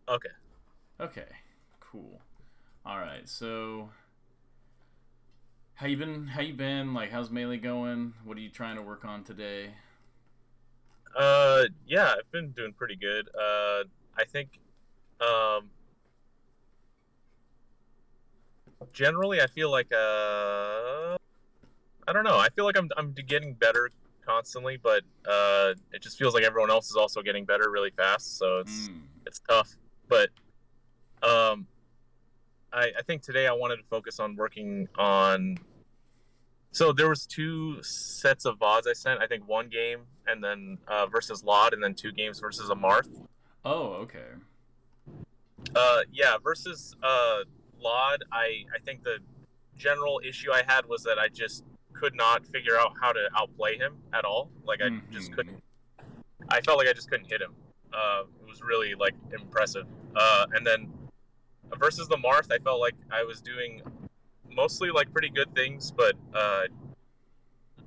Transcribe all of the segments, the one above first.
Okay. Okay, cool. All right, so how you been? How you been? Like, how's Melee going? What are you trying to work on today? Yeah, I've been doing pretty good. I think, um, generally, I feel like, I don't know. I feel like I'm getting better constantly, but it just feels like everyone else is also getting better really fast. So Hmm. it's tough. But um, I think today I wanted to focus on working on. So there was two sets of VODs I sent. I think one game and then versus Lod, and then two games versus a Marth. Oh, okay. Yeah, versus Laud, I think the general issue I had was that I just could not figure out how to outplay him at all. Like I just Mm-hmm. couldn't. I felt like I just couldn't hit him. It was really like impressive. And then versus the Marth, I felt like I was doing mostly like pretty good things, but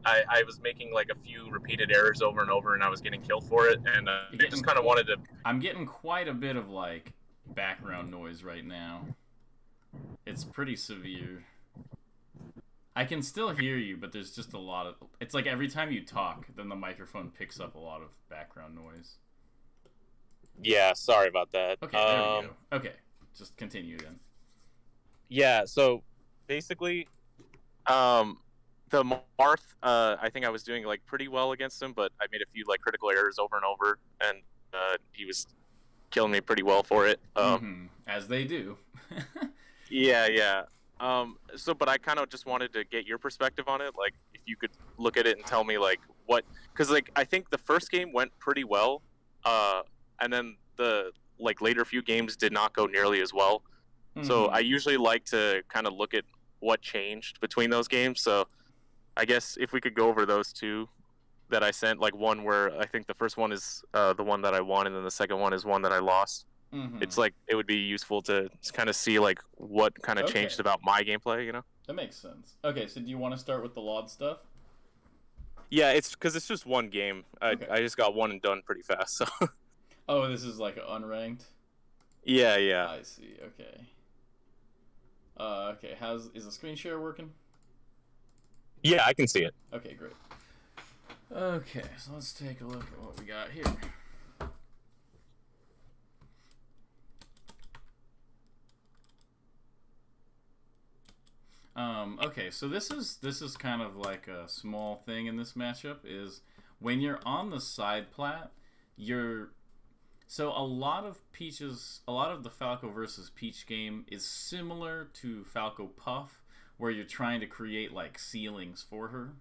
I was making like a few repeated errors over and over, and I was getting killed for it. And You're I getting just kind of wanted to. I'm getting quite a bit of like background noise right now. It's pretty severe. I can still hear you, but there's just a lot of. It's like every time you talk, then the microphone picks up a lot of background noise. Yeah, sorry about that. Okay, there we go. Okay, just continue then. Yeah, so basically, Um, the Marth, I think I was doing like pretty well against him, but I made a few like critical errors over and over, and he was killing me pretty well for it. Mm-hmm. As they do. Yeah, yeah. But I kind of just wanted to get your perspective on it, like if you could look at it and tell me like what, because like I think the first game went pretty well, uh, and then the like later few games did not go nearly as well. So I Mm-hmm. usually like to kind of look at what changed between those games. So I guess if we could go over those two that I sent, like one where I think the first one is the one that I won, and then the second one is one that I lost. Mm-hmm. It's like it would be useful to kind of see like what kind of changed Okay, about my gameplay, you know? that makes sense. Okay, so do you want to start with the Laud stuff? Yeah, it's because it's just one game. I Okay. I just got one and done pretty fast. So Oh, this is like unranked. yeah, yeah, I see. Okay. Okay. How's is the screen share working? yeah. I can see it. Okay, great. Okay, so let's take a look at what we got here. Okay, so this is kind of like a small thing in this matchup is when you're on the side plat, you're so a lot of the Falco versus Peach game is similar to Falco Puff, where you're trying to create like ceilings for her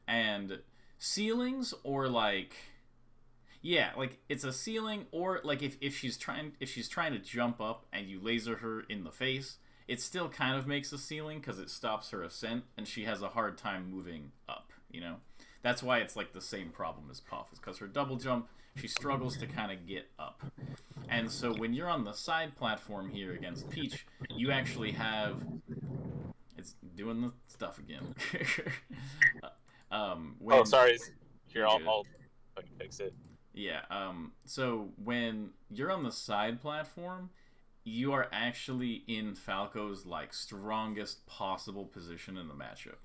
and ceilings or like yeah, like it's a ceiling, or like if she's trying to jump up and you laser her in the face, it still kind of makes a ceiling because it stops her ascent and she has a hard time moving up. You know, that's why it's like the same problem as Puff, is because her double jump she struggles to kind of get up. And so when you're on the side platform here against Peach, you actually have it's doing the stuff again. Oh, When sorry. Here, you're good. I'll fucking fix it. Yeah. So when you're on the side platform, you are actually in Falco's like strongest possible position in the matchup.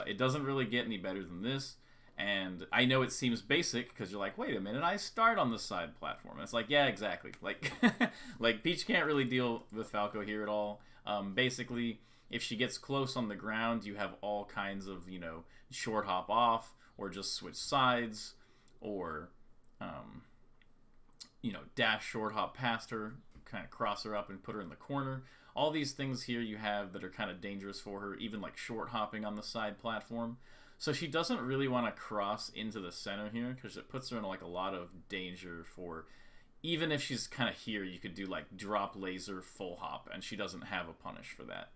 It doesn't really get any better than this. And I know it seems basic because you're like, wait a minute, I start on the side platform. And it's like, yeah, exactly. Like, like Peach can't really deal with Falco here at all. Basically, if she gets close on the ground, you have all kinds of short hop off or just switch sides or um, dash short hop past her, kind of cross her up and put her in the corner. All these things here you have that are kind of dangerous for her, even like short hopping on the side platform. So she doesn't really want to cross into the center here because it puts her in like a lot of danger for even if she's kind of here, you could do like drop laser full hop and she doesn't have a punish for that.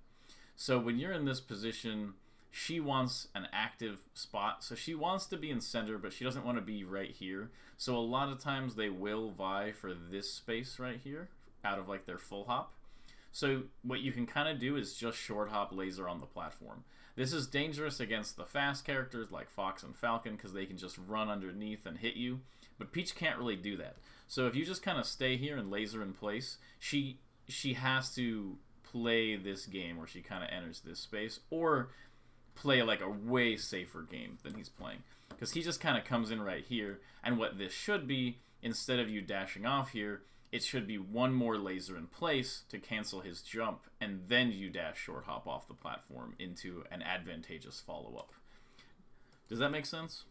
So when you're in this position, she wants an active spot. So she wants to be in center, but she doesn't want to be right here. So a lot of times they will vie for this space right here out of like their full hop. So what you can kind of do is just short hop laser on the platform. This is dangerous against the fast characters like Fox and Falcon because they can just run underneath and hit you. But Peach can't really do that. So if you just kind of stay here and laser in place, she has to play this game where she kind of enters this space, or play like a way safer game than he's playing, because he just kind of comes in right here, and what this should be, instead of you dashing off here, it should be one more laser in place to cancel his jump, and then you dash short hop off the platform into an advantageous follow-up. Does that make sense?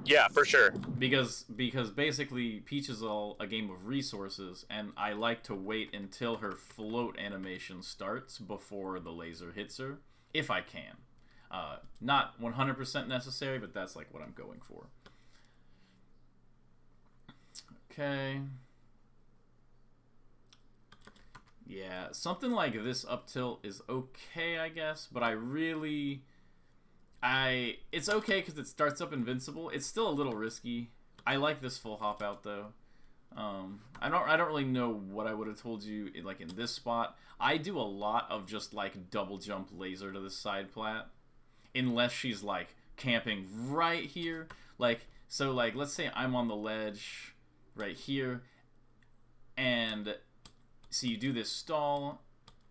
Yeah, for sure. Because basically Peach is all a game of resources, and I like to wait until her float animation starts before the laser hits her, if I can. Not 100% necessary, but that's like what I'm going for. Okay. Yeah, something like this up tilt is okay, I guess, but it's okay because it starts up invincible. It's still a little risky. I like this full hop out though. I don't really know what I would have told you in this spot. I do a lot of just like double jump laser to the side plat, unless she's like camping right here. So let's say I'm on the ledge right here, and so you do this stall.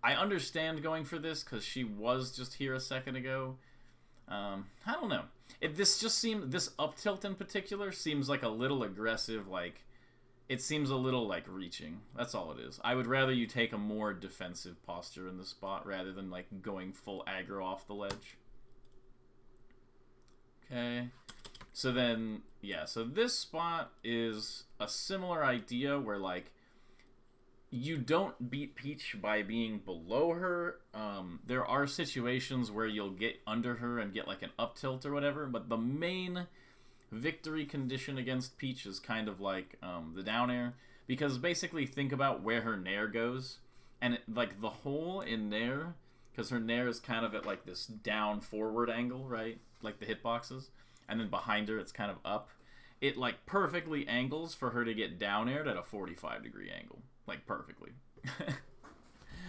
I understand going for this because she was just here a second ago. I don't know. This up tilt in particular seems like a little aggressive. It seems a little like reaching. That's all it is. I would rather you take a more defensive posture in this spot rather than like going full aggro off the ledge. Okay. So then, yeah. So this spot is a similar idea where you don't beat Peach by being below her. There are situations where you'll get under her and get like an up tilt or whatever, but the main victory condition against Peach is kind of like the down air, because basically think about where her nair goes, and the hole in nair, because her nair is kind of at like this down forward angle, right? Like the hitboxes, and then behind her it's kind of up. It like perfectly angles for her to get down aired at a 45-degree angle. Like perfectly.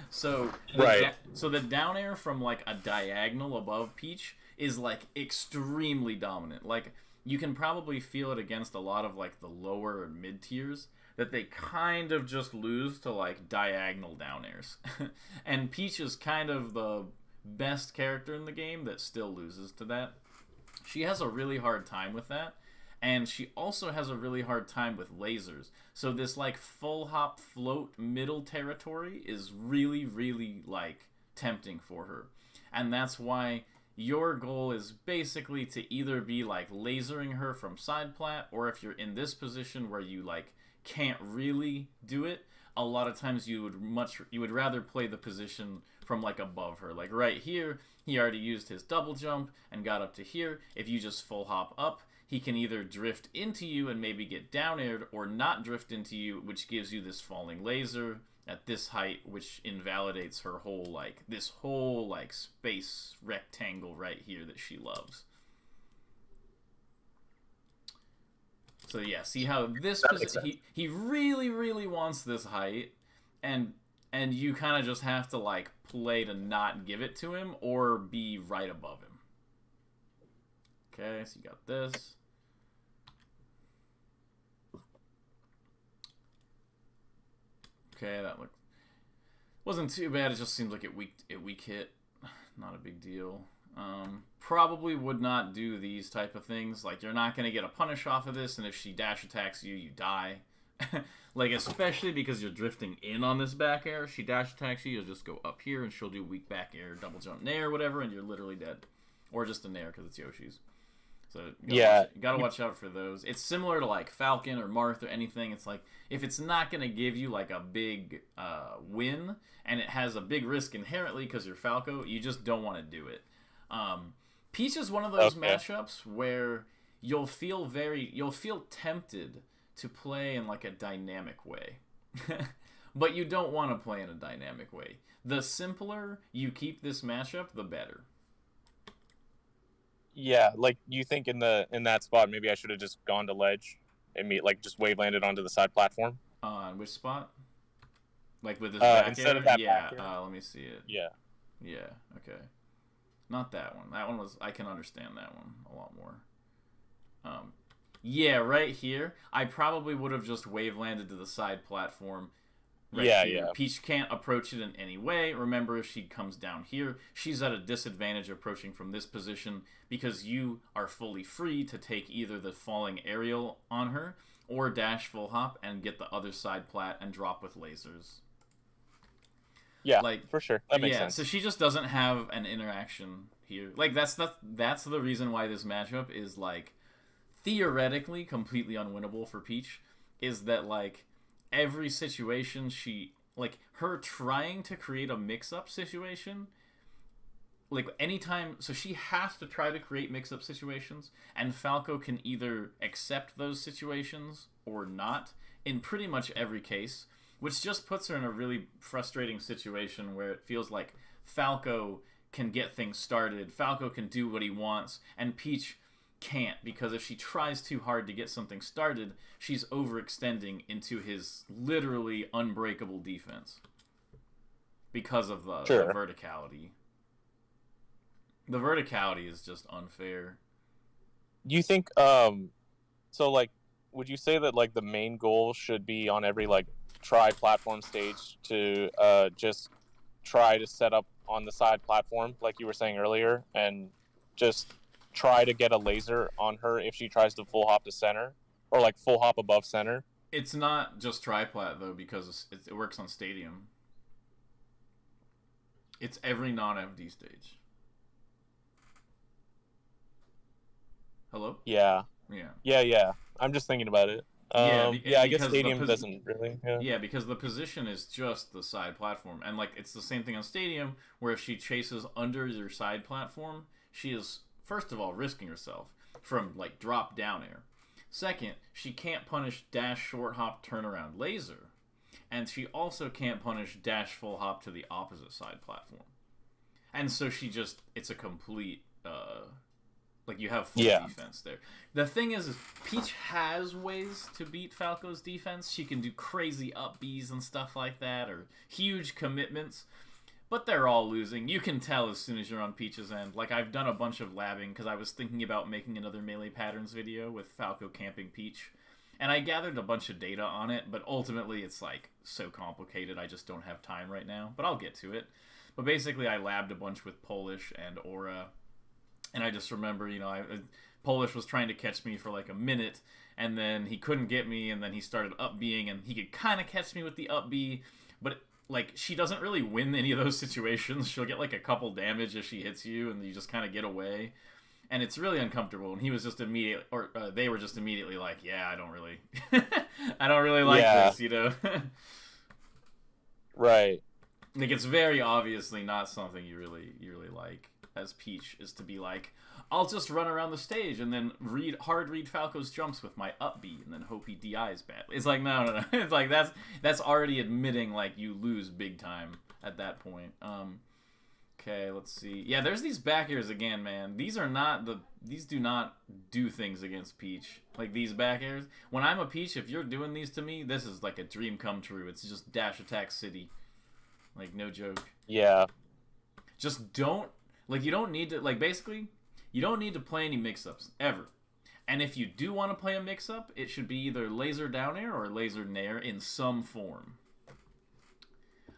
So the down air from like a diagonal above Peach is like extremely dominant. Like you can probably feel it against a lot of like the lower and mid tiers, that they kind of just lose to like diagonal down airs. And Peach is kind of the best character in the game that still loses to that. She has a really hard time with that. And she also has a really hard time with lasers. So this like full hop float middle territory is really, really like tempting for her. And that's why your goal is basically to either be like lasering her from side plat, or if you're in this position where you like can't really do it, a lot of times you would rather play the position from like above her. Like right here, he already used his double jump and got up to here. If you just full hop up, he can either drift into you and maybe get down aired, or not drift into you, which gives you this falling laser at this height, which invalidates her whole space rectangle right here that she loves. So yeah, see how this he really, really wants this height, and you kind of just have to like play to not give it to him or be right above him. Okay, so you got this. Okay, that wasn't too bad. It just seems like it weak hit. Not a big deal. Probably would not do these type of things. Like, you're not going to get a punish off of this, and if she dash attacks you, you die. Like, especially because you're drifting in on this back air. She dash attacks you, you'll just go up here, and she'll do weak back air, double jump nair, whatever, and you're literally dead. Or just a nair because it's Yoshi's. So you gotta watch out for those. It's similar to like Falcon or Marth or anything. It's like, if it's not gonna give you like a big win, and it has a big risk inherently because you're Falco, you just don't want to do it. Peach is one of those matchups where you'll feel tempted to play in like a dynamic way, but you don't want to play in a dynamic way. The simpler you keep this matchup, the better. Yeah, like, you think in that spot maybe I should have just gone to ledge and just wave landed onto the side platform? On which spot? Like with this back instead air? of that yeah, back air. let me see it. Yeah. Yeah, okay. Not that one. That one was, I can understand that one a lot more. Yeah, right here, I probably would have just wave landed to the side platform right Yeah, here. yeah, Peach can't approach it in any way. Remember, if she comes down here, she's at a disadvantage approaching from this position because you are fully free to take either the falling aerial on her or dash full hop and get the other side plat and drop with lasers. yeah, Like, for sure. That makes yeah, so sense. she just doesn't have an interaction here. Like, that's the reason why this matchup is, like, theoretically completely unwinnable for Peach. Is that, like, every situation she, like, her trying to create a mix-up situation, like, anytime, so she has to try to create mix-up situations, and Falco can either accept those situations or not in pretty much every case, which just puts her in a really frustrating situation where it feels like Falco can get things started, Falco can do what he wants, and Peach can't, because if she tries too hard to get something started, she's overextending into his literally unbreakable defense because of the Sure. verticality. The verticality is just unfair. Do you think so like would you say that like the main goal should be on every like tri-platform stage to just try to set up on the side platform like you were saying earlier and just try to get a laser on her if she tries to full hop to center or like full hop above center? It's not just triplat though, because it works on stadium. It's every non-FD stage. Hello? Yeah. Yeah. Yeah. I'm just thinking about it. Yeah, Yeah, I guess because stadium doesn't really. Yeah. yeah, because the position is just the side platform, and like it's the same thing on stadium, where if she chases under your side platform, she is first of all risking herself from like drop down air. Second, she can't punish dash short hop turnaround laser, and she also can't punish dash full hop to the opposite side platform. And so she just it's a complete like you have full Yeah. defense there. The thing is Peach has ways to beat Falco's defense. She can do crazy up Bs and stuff like that, or huge commitments. But they're all losing. You can tell as soon as you're on Peach's end. Like, I've done a bunch of labbing because I was thinking about making another melee patterns video with Falco camping Peach. And I gathered a bunch of data on it, but ultimately it's, like, so complicated I just don't have time right now. But I'll get to it. But basically I labbed a bunch with Polish and Aura. And I just remember, Polish was trying to catch me for like a minute, and then he couldn't get me, and then he started up Bing, and he could kind of catch me with the up B, but like she doesn't really win any of those situations. She'll get like a couple damage if she hits you, and you just kind of get away, and it's really uncomfortable. And he was just they were just immediately like, yeah, I don't really, I don't really like Yeah. this. Right. Like it's very obviously not something you really like as Peach, is to be like, I'll just run around the stage and then hard read Falco's jumps with my up B and then hope he DIs badly. It's like no. It's like that's already admitting like you lose big time at that point. Okay, let's see. Yeah, there's these back airs again, man. These do not do things against Peach. Like these back airs. When I'm a Peach, if you're doing these to me, this is like a dream come true. It's just dash attack city. Like no joke. Yeah. Just don't you don't need to basically you don't need to play any mix-ups ever. And if you do want to play a mix-up, it should be either laser down air or laser nair in some form.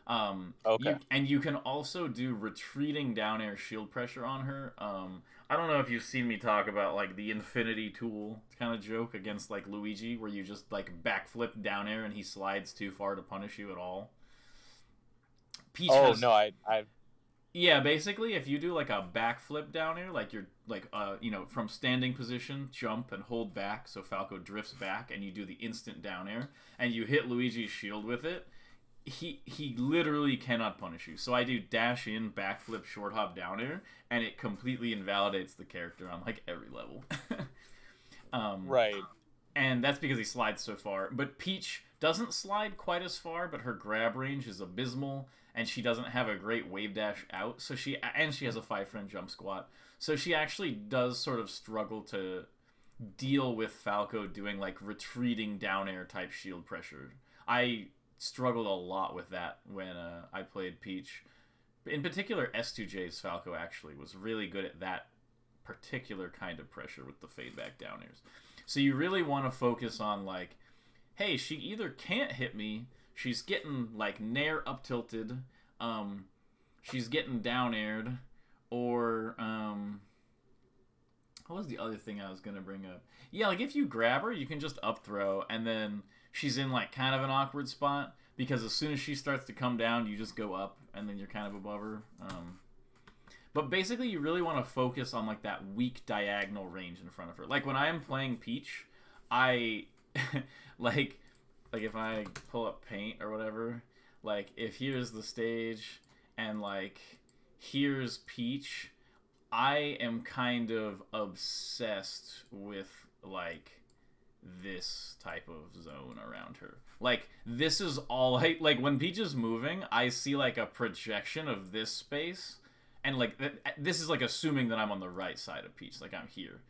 Okay. You can also do retreating down air shield pressure on her. I don't know if you've seen me talk about like the infinity tool kind of joke against like Luigi, where you just like backflip down air and he slides too far to punish you at all. Peach no, I yeah, basically, if you do like a backflip down air, like you're from standing position, jump and hold back, so Falco drifts back, and you do the instant down air, and you hit Luigi's shield with it, he literally cannot punish you. So I do dash in, backflip, short hop down air, and it completely invalidates the character on like every level. Right. And that's because he slides so far. But Peach doesn't slide quite as far, but her grab range is abysmal, and she doesn't have a great wave dash out. So she has a 5-frame jump squat. So she actually does sort of struggle to deal with Falco doing like retreating down air type shield pressure. I struggled a lot with that when I played Peach. In particular, S2J's Falco actually was really good at that particular kind of pressure with the fade back down airs. So you really want to focus on like, hey, she either can't hit me, she's getting like nair up tilted, she's getting down aired, or what was the other thing I was gonna bring up? Yeah, like if you grab her, you can just up throw, and then she's in like kind of an awkward spot because as soon as she starts to come down, you just go up, and then you're kind of above her. But basically, you really want to focus on like that weak diagonal range in front of her. Like when I am playing Peach, I like if I pull up Paint or whatever, like if here's the stage and like here's Peach, I am kind of obsessed with like this type of zone around her. Like this is all like when Peach is moving, I see like a projection of this space, and like this is like assuming that I'm on the right side of Peach, like I'm here.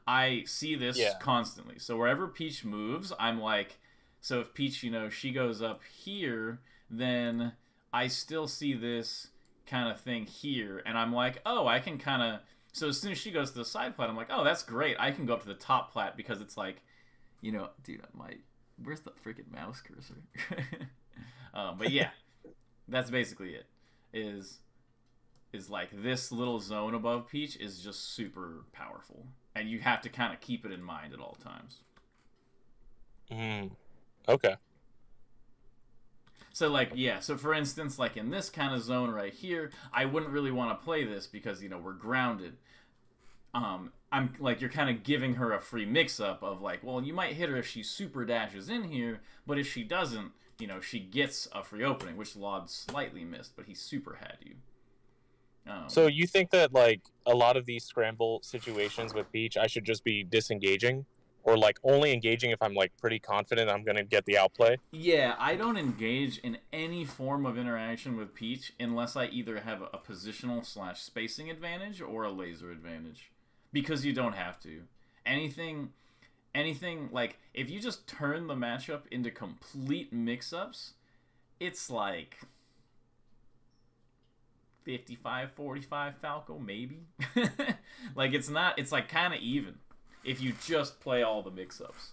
I see this constantly. So wherever Peach moves, I'm like, so if Peach, you know, she goes up here, then I still see this kind of thing here, and I'm like, oh, I can kind of. So as soon as she goes to the side plat, I'm like, oh, that's great. I can go up to the top plat because it's like, you know, dude, I might. Where's the freaking mouse cursor? But yeah, that's basically it. Is like this little zone above Peach is just super powerful, and you have to kind of keep it in mind at all times. Okay. So like, yeah, so for instance, like in this kind of zone right here, I wouldn't really want to play this because, you know, we're grounded. I'm like, you're kind of giving her a free mix-up of like, well, you might hit her if she super dashes in here, but if she doesn't, you know, she gets a free opening, which Laud slightly missed, but he super had you. So you think that like a lot of these scramble situations with Peach, I should just be disengaging? Or like only engaging if I'm like pretty confident I'm gonna get the outplay? Yeah, I don't engage in any form of interaction with Peach unless I either have a positional / spacing advantage or a laser advantage, because you don't have to. Anything like if you just turn the matchup into complete mix-ups, it's like 55-45 Falco maybe. Like it's like kind of even if you just play all the mix-ups.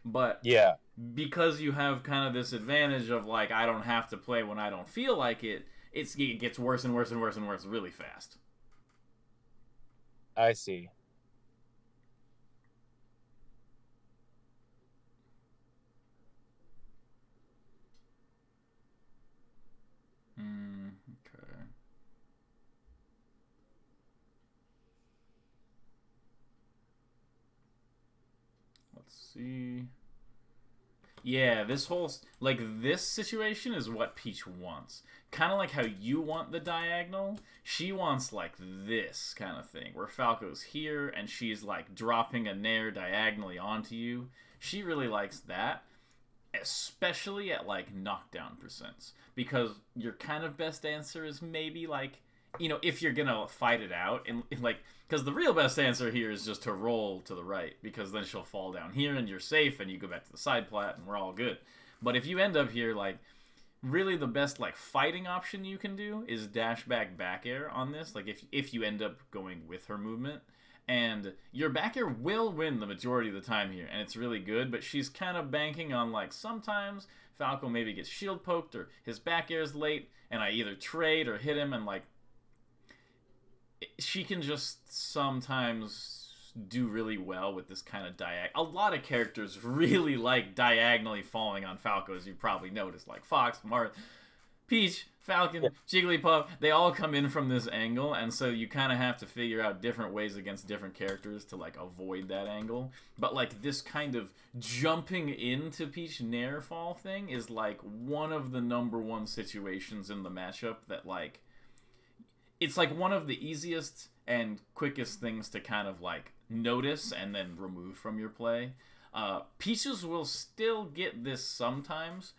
But yeah, because you have kind of this advantage of like I don't have to play when I don't feel like it, it gets worse and worse and worse and worse really fast. I see. Okay. Let's see. Yeah, this whole like this situation is what Peach wants. Kind of like how you want the diagonal, she wants like this kind of thing where Falco's here and she's like dropping a nair diagonally onto you. She really likes that, especially at like knockdown percents, because your kind of best answer is maybe like, you know, if you're gonna fight it out and like, because the real best answer here is just to roll to the right, because then she'll fall down here and you're safe and you go back to the side plat and we're all good. But if you end up here, like really the best like fighting option you can do is dash back air on this, like if you end up going with her movement, and your back air will win the majority of the time here, and it's really good, but she's kind of banking on like sometimes Falco maybe gets shield poked or his back air is late and I either trade or hit him, and like she can just sometimes do really well with this kind of a lot of characters really like diagonally falling on Falco, as you probably noticed, like Fox, Marth, Peach, Falcon, Jigglypuff, they all come in from this angle, and so you kind of have to figure out different ways against different characters to like avoid that angle. But like this kind of jumping into Peach nair fall thing is like one of the #1 situations in the matchup that like it's like one of the easiest and quickest things to kind of like notice and then remove from your play. Peaches will still get this sometimes,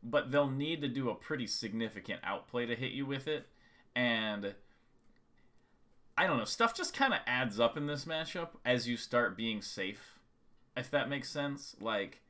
but they'll need to do a pretty significant outplay to hit you with it. And I don't know, stuff just kind of adds up in this matchup as you start being safe, if that makes sense. Like,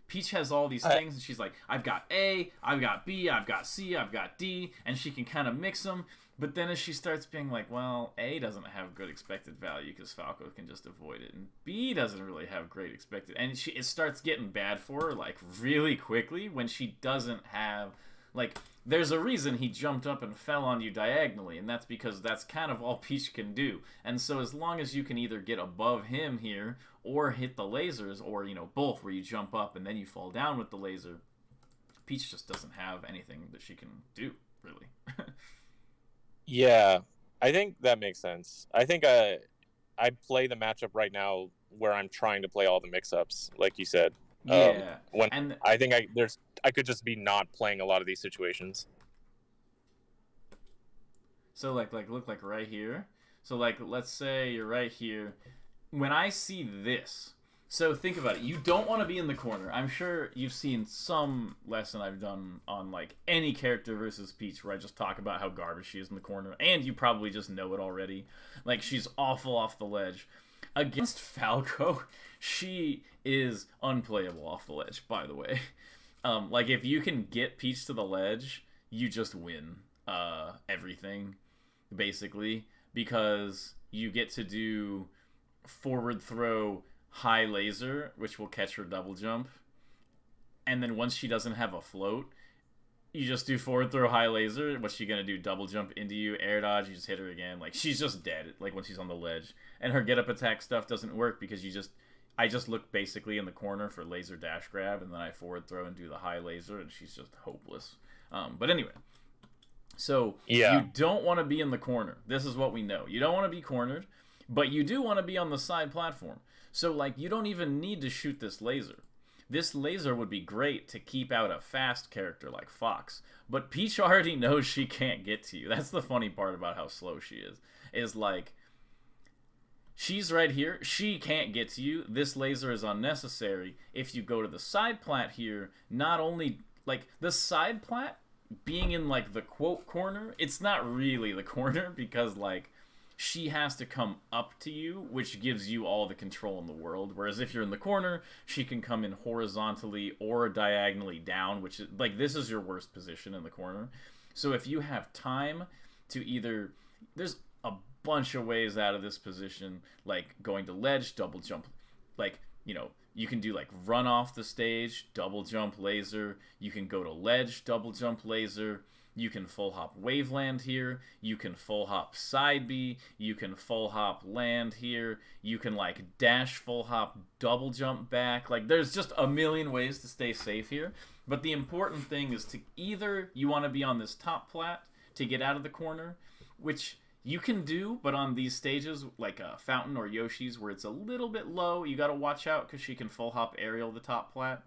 Peach has all these things, and she's like, I've got A, I've got B, I've got C, I've got D, and she can kind of mix them. But then as she starts being like, well, A doesn't have good expected value because Falco can just avoid it, and B doesn't really have great expected, and it starts getting bad for her like really quickly when she doesn't have like. There's a reason he jumped up and fell on you diagonally, and that's because that's kind of all Peach can do. And so as long as you can either get above him here or hit the lasers, or both, where you jump up and then you fall down with the laser, Peach just doesn't have anything that she can do really. Yeah, I think that makes sense. I think I play the matchup right now where I'm trying to play all the mix-ups, like you said. Yeah, When and I think I could just be not playing a lot of these situations. so look like right here. So like let's say you're right here. When I see this, so think about it. You don't want to be in the corner. I'm sure you've seen some lesson I've done on like any character versus Peach where I just talk about how garbage she is in the corner, and you probably just know it already. Like she's awful off the ledge. Against Falco, she is unplayable off the ledge, by the way. Like if you can get Peach to the ledge, you just win everything, basically, because you get to do forward throw high laser, which will catch her double jump, and then once she doesn't have a float, you just do forward throw high laser. What's she gonna do? Double jump into you, air dodge, you just hit her again. Like she's just dead like when she's on the ledge. And her get up attack stuff doesn't work because I just look basically in the corner for laser dash grab, and then I forward throw and do the high laser, and she's just hopeless. But anyway, so Yeah. you don't want to be in the corner. This is what we know. You don't want to be cornered, but you do want to be on the side platform. So like you don't even need to shoot this laser. This laser would be great to keep out a fast character like Fox, but Peach already knows she can't get to you. That's the funny part about how slow she is like, she's right here, she can't get to you, this laser is unnecessary. If you go to the side plat here, not only, like, the side plat being in, like, the quote corner, it's not really the corner because, like, she has to come up to you, which gives you all the control in the world. Whereas if you're in the corner, she can come in horizontally or diagonally down, which is, like, this is your worst position in the corner. So if you have time to either, there's a bunch of ways out of this position, like going to ledge, double jump, like, you can do like run off the stage, double jump laser, you can go to ledge, double jump laser, you can full hop waveland here, you can full hop side B, you can full hop land here, you can like dash full hop double jump back. Like there's just a million ways to stay safe here. But the important thing is to either you want to be on this top plat to get out of the corner, which you can do, but on these stages like Fountain or Yoshi's where it's a little bit low, you got to watch out because she can full hop aerial the top plat.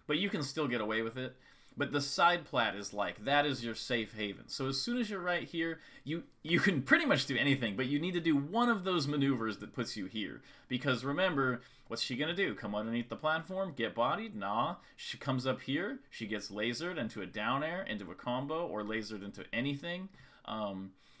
But you can still get away with it. But the side plat is like, that is your safe haven. So as soon as you're right here, you can pretty much do anything, but you need to do one of those maneuvers that puts you here. Because remember, what's she going to do? Come underneath the platform, get bodied? Nah. She comes up here, she gets lasered into a down air, into a combo, or lasered into anything.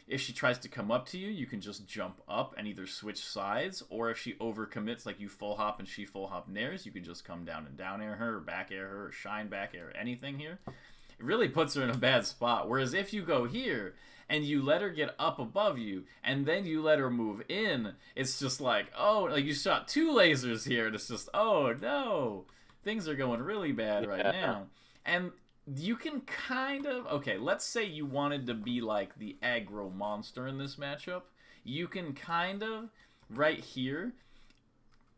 If she tries to come up to you, you can just jump up and either switch sides, or if she overcommits, like you full hop and she full hop nairs, you can just come down and down air her, or back air her, or shine back air, anything here. It really puts her in a bad spot. Whereas if you go here and you let her get up above you, and then you let her move in, it's just like, oh, like you shot two lasers here, and it's just, oh no, things are going really bad right now. And you can kind of, okay, let's say you wanted to be like the aggro monster in this matchup. You can kind of, right here,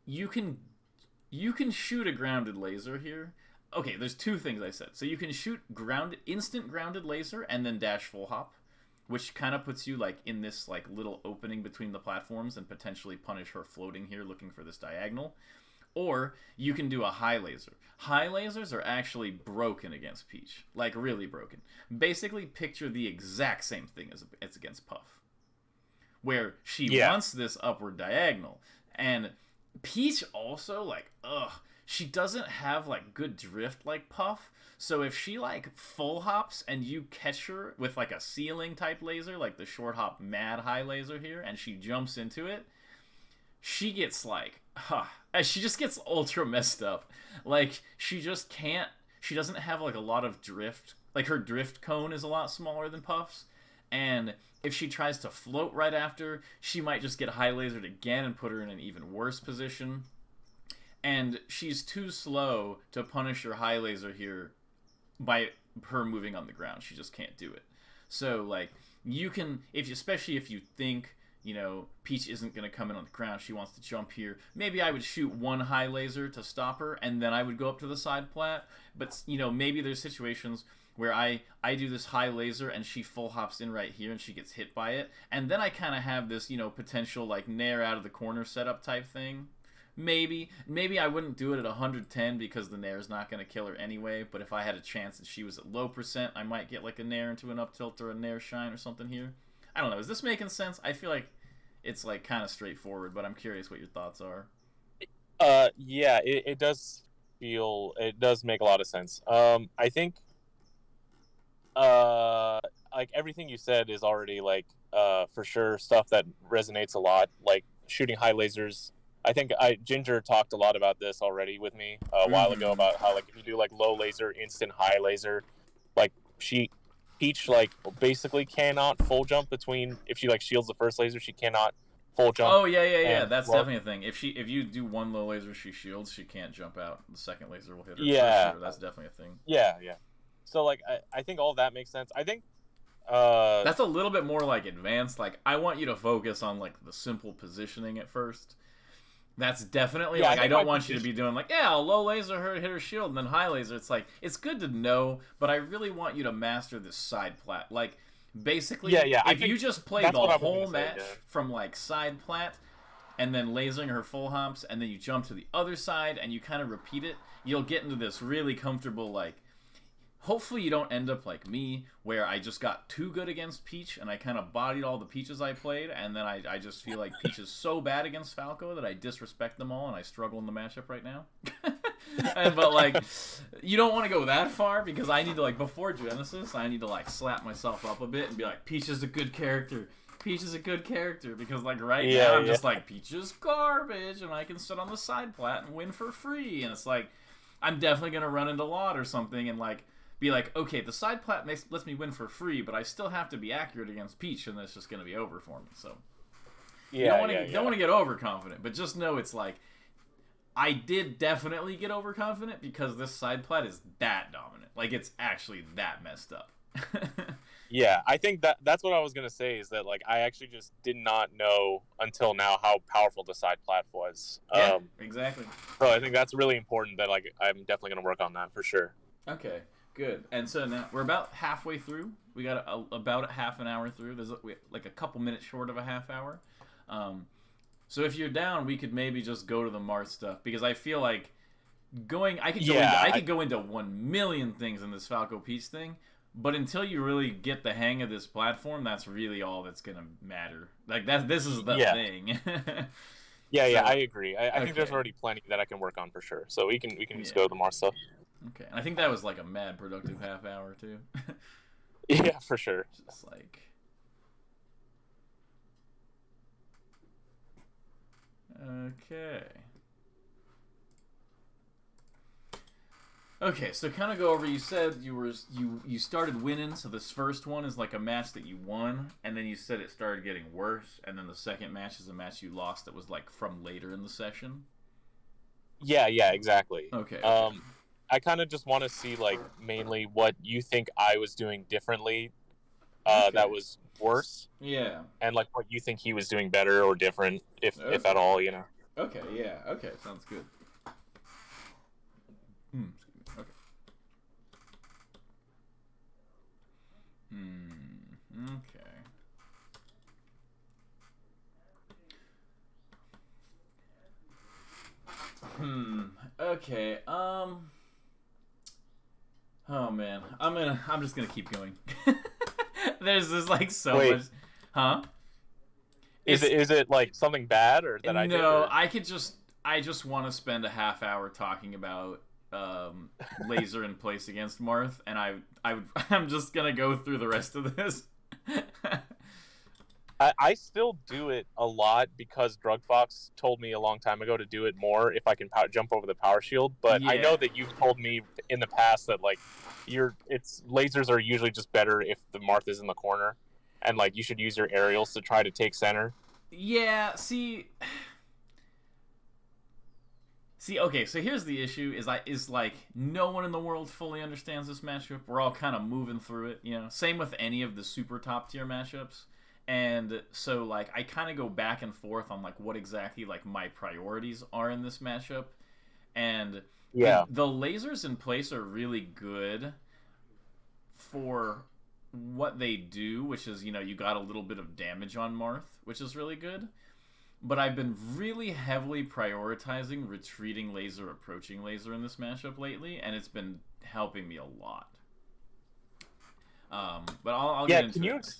you can shoot a grounded laser here. Okay, there's two things I said. So you can shoot instant grounded laser and then dash full hop, which kind of puts you like in this like little opening between the platforms and potentially punish her floating here looking for this diagonal. Or you can do a high laser. High lasers are actually broken against Peach. Like, really broken. Basically, picture the exact same thing as against Puff. Where she wants this upward diagonal. And Peach also, like, she doesn't have, like, good drift like Puff. So if she, like, full hops and you catch her with, like, a ceiling type laser, like the short hop mad high laser here, and she jumps into it, she gets like, she just gets ultra messed up. Like, she just can't, she doesn't have like a lot of drift. Like, her drift cone is a lot smaller than Puff's. And if she tries to float right after, she might just get high lasered again and put her in an even worse position. And she's too slow to punish your high laser here by her moving on the ground. She just can't do it. So, like, you can, especially if you think, Peach isn't going to come in on the ground, she wants to jump here, maybe I would shoot one high laser to stop her, and then I would go up to the side plat. But, maybe there's situations where I do this high laser and she full hops in right here and she gets hit by it. And then I kind of have this, potential, like, nair out of the corner setup type thing. Maybe I wouldn't do it at 110 because the nair is not going to kill her anyway, but if I had a chance that she was at low percent, I might get like a nair into an up tilt or a nair shine or something here. I don't know. Is this making sense? I feel like it's like kind of straightforward, but I'm curious what your thoughts are. Yeah, it does make a lot of sense. I think like everything you said is already like for sure stuff that resonates a lot, like shooting high lasers. I think Ginger talked a lot about this already with me a while ago about how, like, if you do like low laser, instant high laser, like Peach like basically cannot full jump between, if she like shields the first laser, she cannot full jump. Oh yeah. That's definitely a thing. If you do one low laser, she shields, she can't jump out. The second laser will hit her. Yeah, sure. That's definitely a thing. Yeah. So like I think all that makes sense. I think that's a little bit more like advanced. Like, I want you to focus on like the simple positioning at first. That's definitely, like, I don't want you to be doing, like, low laser, hit her shield, and then high laser. It's like, it's good to know, but I really want you to master this side plat. Like, basically, if you just play the whole match from, like, side plat, and then lasering her full hops, and then you jump to the other side, and you kind of repeat it, you'll get into this really comfortable, like, hopefully you don't end up like me, where I just got too good against Peach, and I kind of bodied all the Peaches I played, and then I just feel like Peach is so bad against Falco that I disrespect them all, and I struggle in the matchup right now. But, like, you don't want to go that far, because I need to, like, before Genesis, I need to, like, slap myself up a bit and be like, Peach is a good character. Peach is a good character, because, like, now I'm just like, Peach is garbage, and I can sit on the side plat and win for free, and it's like, I'm definitely going to run into Lot or something, and, like, be like, okay, the side plat lets me win for free, but I still have to be accurate against Peach, and that's just going to be over for me. So, you don't want to get overconfident, but just know it's like, I did definitely get overconfident because this side plat is that dominant. Like, it's actually that messed up. Yeah, I think that's what I was going to say, is that, like, I actually just did not know until now how powerful the side plat was. Yeah, exactly. So I think that's really important that, like, I'm definitely going to work on that for sure. Okay. Good. And so now we're about halfway through. We got about half an hour through. There's like a couple minutes short of a half hour. So if you're down, we could maybe just go to the Marth stuff, because I feel like I could go into 1 million things in this Falco Peach thing, but until you really get the hang of this platform, that's really all that's gonna matter. Like, this is the thing. So, I agree. I think there's already plenty that I can work on for sure. So we can just go to the Marth stuff. Okay, and I think that was like a mad productive half hour too. Yeah, for sure. Just like, okay, so kind of go over. You said you started winning, so this first one is like a match that you won, and then you said it started getting worse, and then the second match is a match you lost that was like from later in the session. Yeah, exactly. Okay. I kind of just want to see, like, mainly what you think I was doing differently that was worse. Yeah. And, like, what you think he was doing better or different, if at all, you know. Okay, yeah. Okay, sounds good. Okay. Okay. Okay. Oh man, I'm just gonna keep going. There's just like so much. Huh? Is it like something bad or that I did? No, I just want to spend a half hour talking about laser in place against Marth, and I'm just gonna go through the rest of this. I still do it a lot because Drug Fox told me a long time ago to do it more if I can jump over the power shield. But I know that you've told me in the past that, like, lasers are usually just better if the Marth is in the corner. and like you should use your aerials to try to take center. Yeah, okay, so here's the issue: is like no one in the world fully understands this matchup. We're all kind of moving through it, you know. Same with any of the super top tier matchups, and so like I kind of go back and forth on like what exactly like my priorities are in this matchup, and Yeah. the lasers in place are really good for what they do, which is, you know, you got a little bit of damage on Marth, which is really good. But I've been really heavily prioritizing retreating laser, approaching laser in this matchup lately, and it's been helping me a lot. But I'll get into it.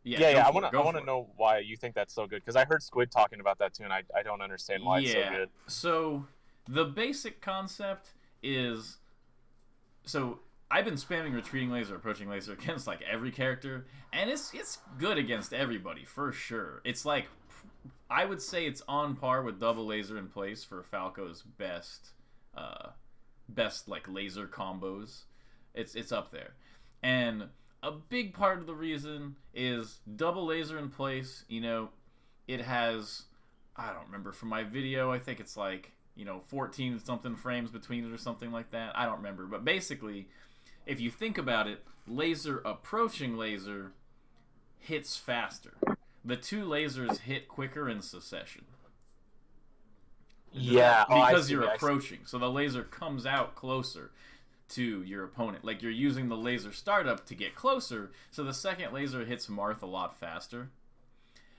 Yeah. I want to know why you think that's so good, because I heard Squid talking about that too, and I don't understand why it's so good. So the basic concept is, so I've been spamming retreating laser, approaching laser against like every character, and it's good against everybody for sure. It's like, I would say it's on par with double laser in place for Falco's best like laser combos. It's up there. And a big part of the reason is double laser in place, you know, it has, I don't remember from my video, I think it's like, you know, 14 something frames between it or something like that. I don't remember, but basically, if you think about it, laser approaching laser hits faster. The two lasers hit quicker in succession. Yeah, because you're approaching. So the laser comes out closer to your opponent. Like, you're using the laser startup to get closer, so the second laser hits Marth a lot faster.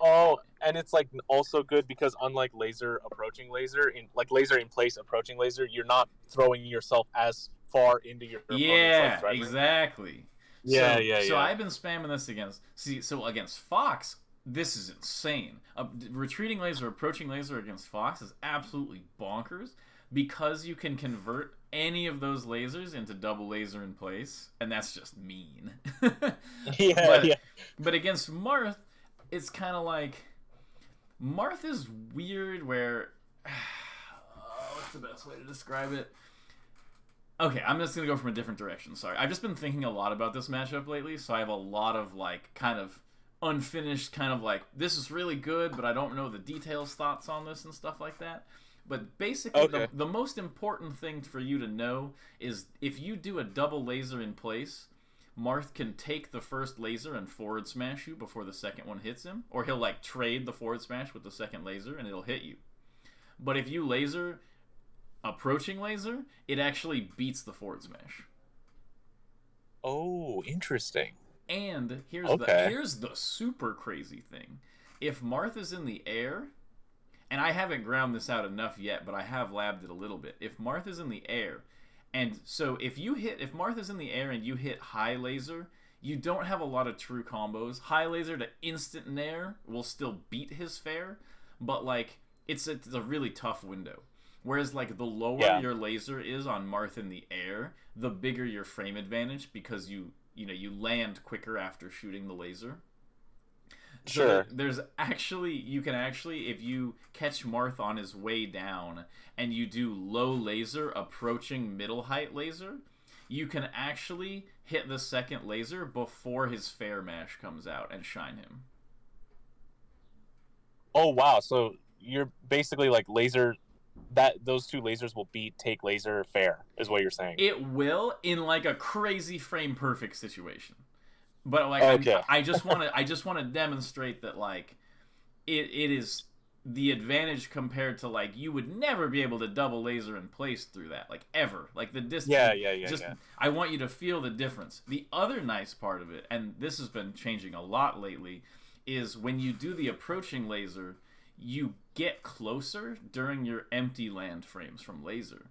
Oh, and it's like also good because unlike laser approaching laser, in like laser in place approaching laser, you're not throwing yourself as far into your opponent's like, exactly. Yeah. So I've been spamming this against Fox. This is insane. Retreating laser, approaching laser against Fox is absolutely bonkers because you can convert any of those lasers into double laser in place, and that's just mean. But against Marth, it's kind of like, Marth is weird where, what's the best way to describe it? Okay, I'm just going to go from a different direction. Sorry. I've just been thinking a lot about this matchup lately, so I have a lot of like kind of unfinished kind of like, this is really good, but I don't know the details, thoughts on this and stuff like that. But basically, the most important thing for you to know is if you do a double laser in place, Marth can take the first laser and forward smash you before the second one hits him, or he'll like trade the forward smash with the second laser and it'll hit you. But if you laser approaching laser, it actually beats the forward smash. Oh, interesting. And here's the super crazy thing. If Marth is in the air, and I haven't ground this out enough yet, but I have labbed it a little bit. If Marth is in the air, and so if Marth is in the air and you hit high laser, you don't have a lot of true combos. High laser to instant nair will still beat his fair, but like it's a really tough window. Whereas like the lower your laser is on Marth in the air, the bigger your frame advantage because you land quicker after shooting the laser. Sure. So you can actually, if you catch Marth on his way down and you do low laser approaching middle height laser, you can actually hit the second laser before his fair mash comes out and shine him. Oh wow! So you're basically like laser. Those two lasers will take laser fair, is what you're saying. It will in like a crazy frame perfect situation. But like I just want to demonstrate that like it is the advantage compared to like you would never be able to double laser in place through that, like ever. Like the distance. Yeah. I want you to feel the difference. The other nice part of it, and this has been changing a lot lately, is when you do the approaching laser, you get closer during your empty land frames from laser.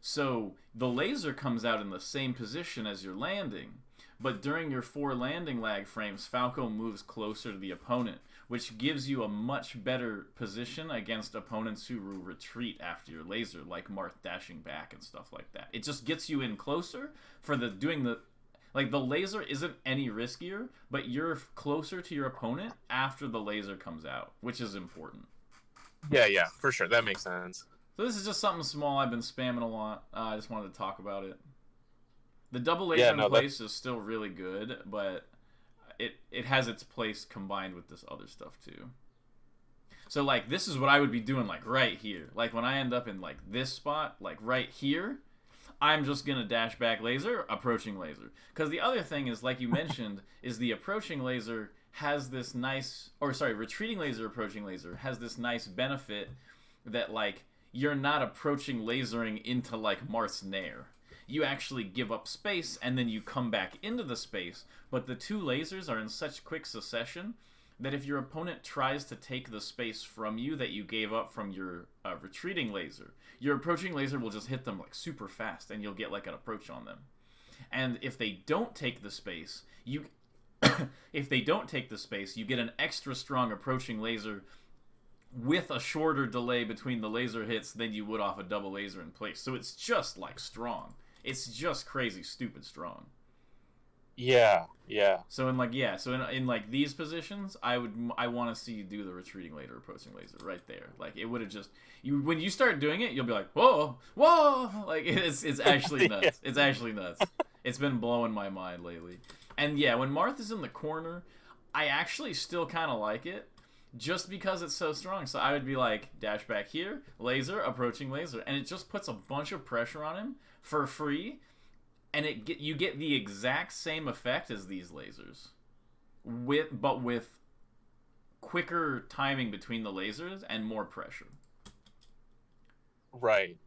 So the laser comes out in the same position as you're landing, but during your 4 landing lag frames, Falco moves closer to the opponent, which gives you a much better position against opponents who will retreat after your laser, like Marth dashing back and stuff like that. It just gets you in closer for the laser isn't any riskier, but you're closer to your opponent after the laser comes out, which is important. Yeah, for sure. That makes sense. So this is just something small I've been spamming a lot. I just wanted to talk about it. The double laser in place is still really good, but it has its place combined with this other stuff too. So like this is what I would be doing like right here. Like when I end up in like this spot, like right here, I'm just gonna dash back laser, approaching laser. Because the other thing is, like you mentioned, is the approaching laser has this nice, or sorry, retreating laser, approaching laser has this nice benefit that like you're not approaching lasering into like Marth's Nair. You actually give up space and then you come back into the space, but the two lasers are in such quick succession that if your opponent tries to take the space from you that you gave up from your retreating laser, your approaching laser will just hit them like super fast and you'll get like an approach on them. And if they don't take the space, you if they don't take the space, you get an extra strong approaching laser with a shorter delay between the laser hits than you would off a double laser in place. So it's just like strong. It's just crazy stupid strong. Yeah. So in like in like these positions, I want to see you do the retreating laser, approaching laser right there. Like it would have just when you start doing it, you'll be like whoa, like it's actually nuts. Yeah. It's actually nuts. It's been blowing my mind lately. And yeah, when Marth is in the corner, I actually still kind of like it. Just because it's so strong. So I would be like, dash back here, laser, approaching laser. And it just puts a bunch of pressure on him for free. And you get the exact same effect as these lasers. But with quicker timing between the lasers and more pressure. Right.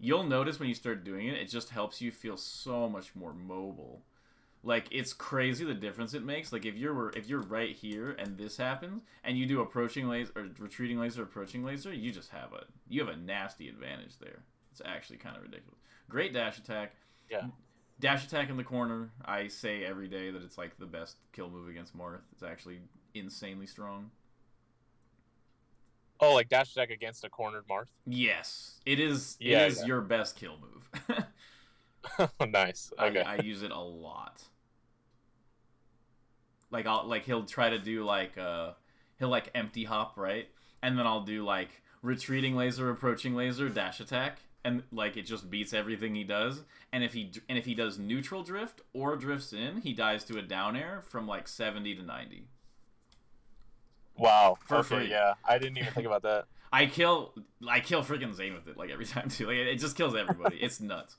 You'll notice when you start doing it, it just helps you feel so much more mobile. Like it's crazy the difference it makes. Like if you're right here and this happens and you do approaching laser or retreating laser, approaching laser, you have a nasty advantage there. It's actually kind of ridiculous. Great dash attack. Yeah. Dash attack in the corner. I say every day that it's like the best kill move against Marth. It's actually insanely strong. Oh, like dash attack against a cornered Marth? Yes. It is your best kill move. Nice. Okay. I use it a lot. Like he'll try to do like he'll like empty hop, right? And then I'll do like retreating laser, approaching laser, dash attack, and like it just beats everything he does. And if he does neutral drift or drifts in, he dies to a down air from like 70 to 90. Wow. For okay, free. Yeah. I didn't even think about that. I kill freaking Zane with it like every time too. Like it just kills everybody. It's nuts.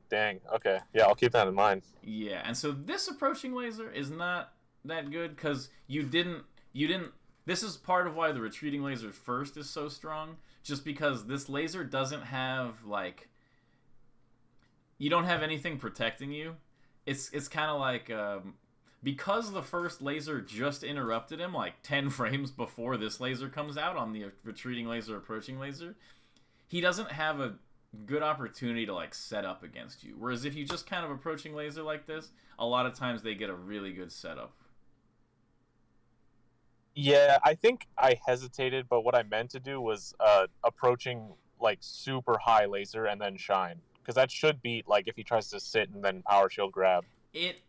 Dang. Okay. Yeah, I'll keep that in mind. Yeah, and so this approaching laser is not that good because you didn't. This is part of why the retreating laser first is so strong. Just because this laser doesn't have like. You don't have anything protecting you. It's kind of like because the first laser just interrupted him like 10 frames before this laser comes out on the retreating laser, approaching laser. He doesn't have a good opportunity to like set up against you. Whereas if you just kind of approaching laser like this, a lot of times they get a really good setup. Yeah, I think I hesitated, but what I meant to do was approaching like super high laser and then shine. Because that should beat like if he tries to sit and then power shield grab. It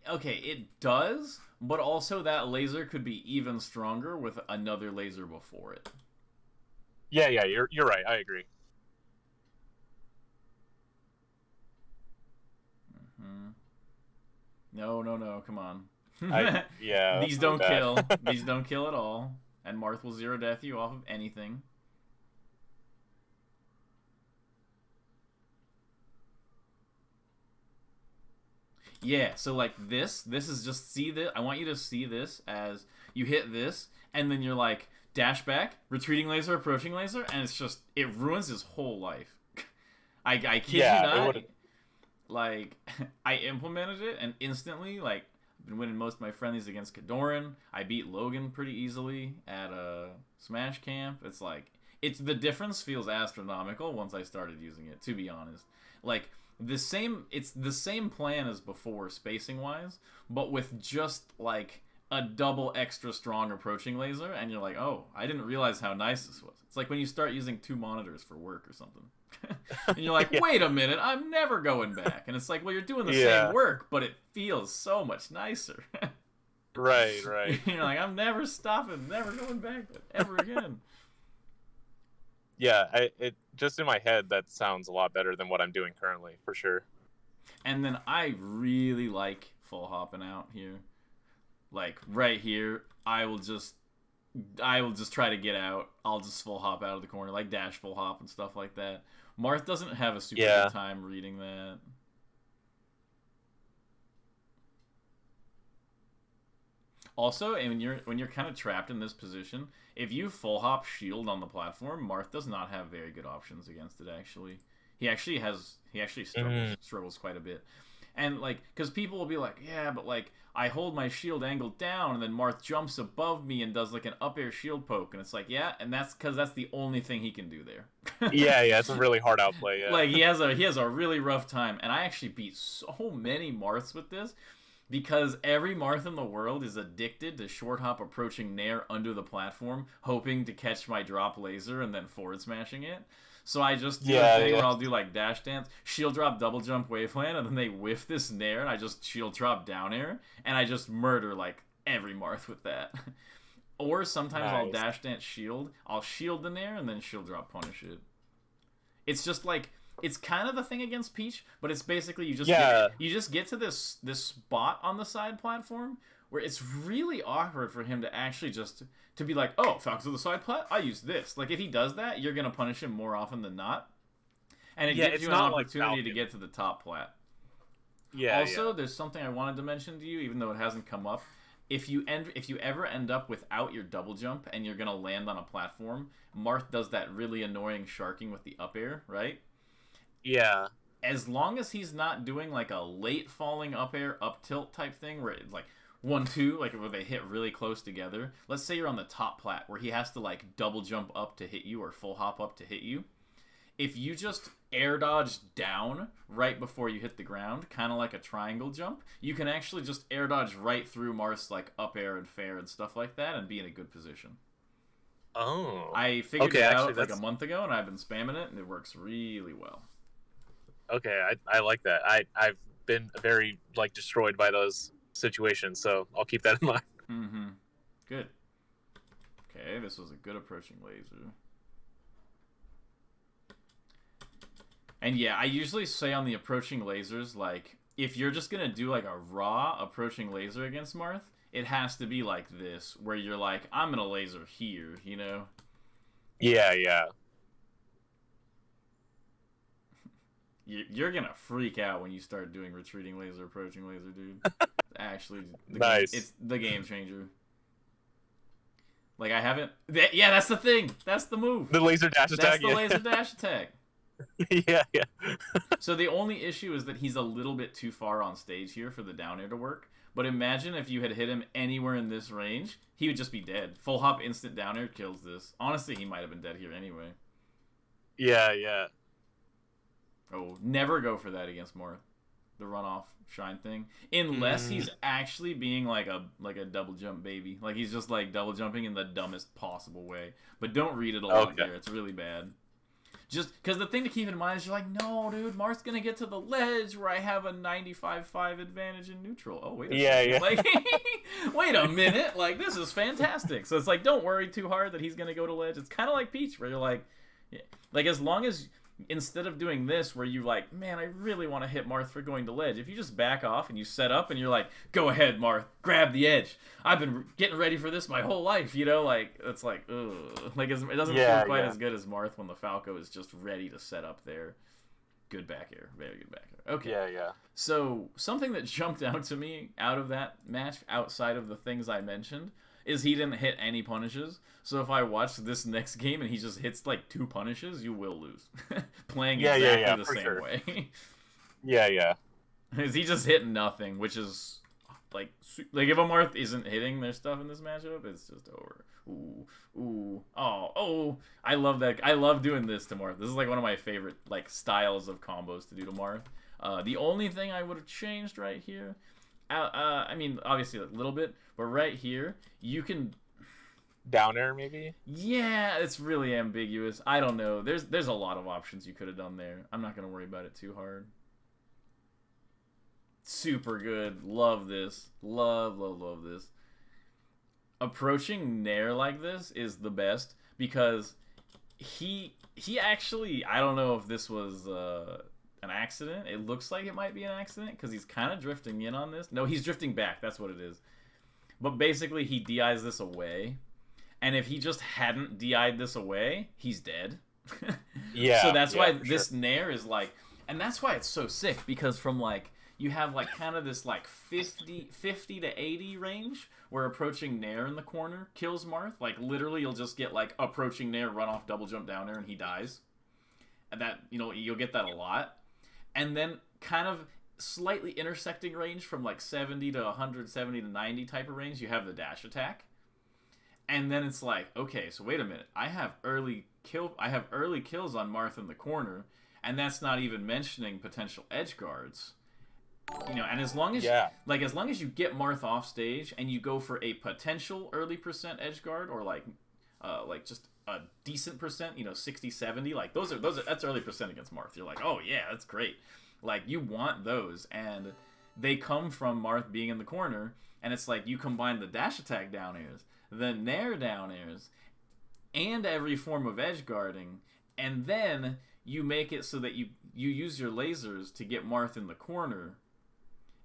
does, but also that laser could be even stronger with another laser before it. Yeah, you're right. I agree. No, come on. These don't kill. These don't kill at all. And Marth will zero death you off of anything. Yeah, so like this is just see this. I want you to see this as you hit this, and then you're like dash back, retreating laser, approaching laser, and it's just it ruins his whole life. I kid you not. Like I implemented it, and instantly, like I've been winning most of my friendlies against Kadoran. I beat Logan pretty easily at a Smash Camp. It's like the difference feels astronomical once I started using it. To be honest, like. It's the same plan as before, spacing wise, but with just like a double extra strong approaching laser, and you're like, oh, I didn't realize how nice this was. It's like when you start using 2 monitors for work or something, and you're like, wait a minute, I'm never going back. And it's like, well, you're doing the same work, but it feels so much nicer. Right. You're like, I'm never stopping, never going back ever again. Yeah, it just in my head that sounds a lot better than what I'm doing currently, for sure. And then I really like full hopping out here. Like right here, I will just try to get out. I'll just full hop out of the corner, like dash full hop and stuff like that. Marth doesn't have a super good Yeah. time reading that. Also, and when you're kind of trapped in this position, if you full hop shield on the platform, Marth does not have very good options against it. Actually, he actually Mm, struggles quite a bit, and like because people will be like, yeah, but like I hold my shield angled down, and then Marth jumps above me and does like an up air shield poke, and it's like, yeah, and that's because that's the only thing he can do there. yeah, yeah, it's a really hard outplay. Like Yeah. he has a really rough time, and I actually beat so many Marths with this because every Marth in the world is addicted to short hop approaching Nair under the platform, hoping to catch my drop laser and then forward smashing it. So I just do a Yeah, thing yeah. where I'll do like dash dance, shield drop, double jump, waveland, and then they whiff this Nair, and I just shield drop down air, and I just murder like every Marth with that. Or sometimes I'll Nice. dash dance shield, I'll shield the Nair, and then shield drop punish it. It's just like it's kind of the thing against Peach, but it's basically Yeah. you just get to this spot on the side platform where it's really awkward for him to actually just to be like, oh, Falco's on the side plat, I use this. Like if he does that, you're gonna punish him more often than not, and it Yeah, gives it's you an not like opportunity to Falcon. get to the top plat. Yeah, yeah. Also, there's something I wanted to mention to you, even though it hasn't come up. If you ever end up without your double jump and you're gonna land on a platform, Marth does that really annoying sharking with the up air, right? Yeah. As long as he's not doing like a late falling up air up tilt type thing where it's like 1-2, like where they hit really close together. Let's say you're on the top plat where he has to like double jump up to hit you or full hop up to hit you. If you just air dodge down right before you hit the ground, kind of like a triangle jump, you can actually just air dodge right through Marth's like up air and fair and stuff like that and be in a good position. Oh. I figured Okay, it actually out like a that's month ago and I've been spamming it and it works really well. okay. I like that. I've been very like destroyed by those situations, so I'll keep that in mind. Mm-hmm. Good. Okay, this was a good approaching laser. And yeah, I usually say on the approaching lasers, like, if you're just gonna do like a raw approaching laser against Marth, it has to be like this, where you're like, I'm gonna laser here, you know? Yeah, yeah. You're gonna freak out when you start doing retreating laser, approaching laser, dude. Actually, Nice. it's the game changer. Like, I haven't. Yeah, that's the thing! That's the move! The laser dash That's attack, the yeah. laser dash attack. Yeah, yeah. So the only issue is that he's a little bit too far on stage here for the down air to work. But imagine if you had hit him anywhere in this range, he would just be dead. Full hop instant down air kills this. Honestly, he might have been dead here anyway. Yeah, yeah. Oh, never go for that against Marth. The runoff shine thing. Unless he's actually being like a double jump baby. Like he's just like double jumping in the dumbest possible way. But don't read it a lot Okay. here. It's really bad. Just because the thing to keep in mind is you're like, no, dude, Marth's gonna get to the ledge where I have a 95-5 advantage in neutral. Oh, wait a Yeah, second. yeah. Like, wait a minute. Like, this is fantastic. So it's like, don't worry too hard that he's gonna go to ledge. It's kind of like Peach, where you're like, yeah. Like as long as instead of doing this where you like, man, I really want to hit Marth for going to ledge, if you just back off and you set up and you're like, go ahead, Marth, grab the edge. I've been getting ready for this my whole life, you know? Like, it's like, ugh. Like, it doesn't feel quite as good as Marth when the Falco is just ready to set up there. Good back air. Very good back air. Okay. Yeah, yeah. So, something that jumped out to me out of that match, outside of the things I mentioned, is he didn't hit any punishes. So if I watch this next game and he just hits like 2 punishes, you will lose. Playing Yeah, exactly the for same sure. way. Yeah, yeah. Is he just hit nothing, which is like if a Marth isn't hitting their stuff in this matchup, it's just over. Ooh, oh! I love that. I love doing this to Marth. This is like one of my favorite like styles of combos to do to Marth. The only thing I would have changed right here, I mean, obviously a little bit, but right here you can. Down air, maybe? Yeah, it's really ambiguous. I don't know. There's a lot of options you could have done there. I'm not gonna worry about it too hard. Super good. Love this. Love this. Approaching Nair like this is the best because he actually, I don't know if this was an accident. It looks like it might be an accident because he's kind of drifting in on this. No, he's drifting back. That's what it is. But basically, he DIs this away, and if he just hadn't DI'd this away, he's dead. Yeah. So that's why for this sure. Nair is like, and that's why it's so sick because from like you have like kind of this like 50 to 80 range where approaching Nair in the corner kills Marth. Like literally, you'll just get like approaching Nair, run off, double jump down there, and he dies. And that, you know, you'll get that a lot. And then kind of slightly intersecting range from like 70 to 170 to 90 type of range, you have the dash attack. And then it's like, okay, so wait a minute. I have early kills on Marth in the corner, and that's not even mentioning potential edge guards. You know, and as long as as long as you get Marth off stage and you go for a potential early percent edge guard or like just a decent percent, you know, 60, 70, like those are that's early percent against Marth. You're like, "Oh yeah, that's great." Like you want those, and they come from Marth being in the corner, and it's like you combine the dash attack down airs, the Nair down airs, and every form of edge guarding, and then you make it so that you use your lasers to get Marth in the corner.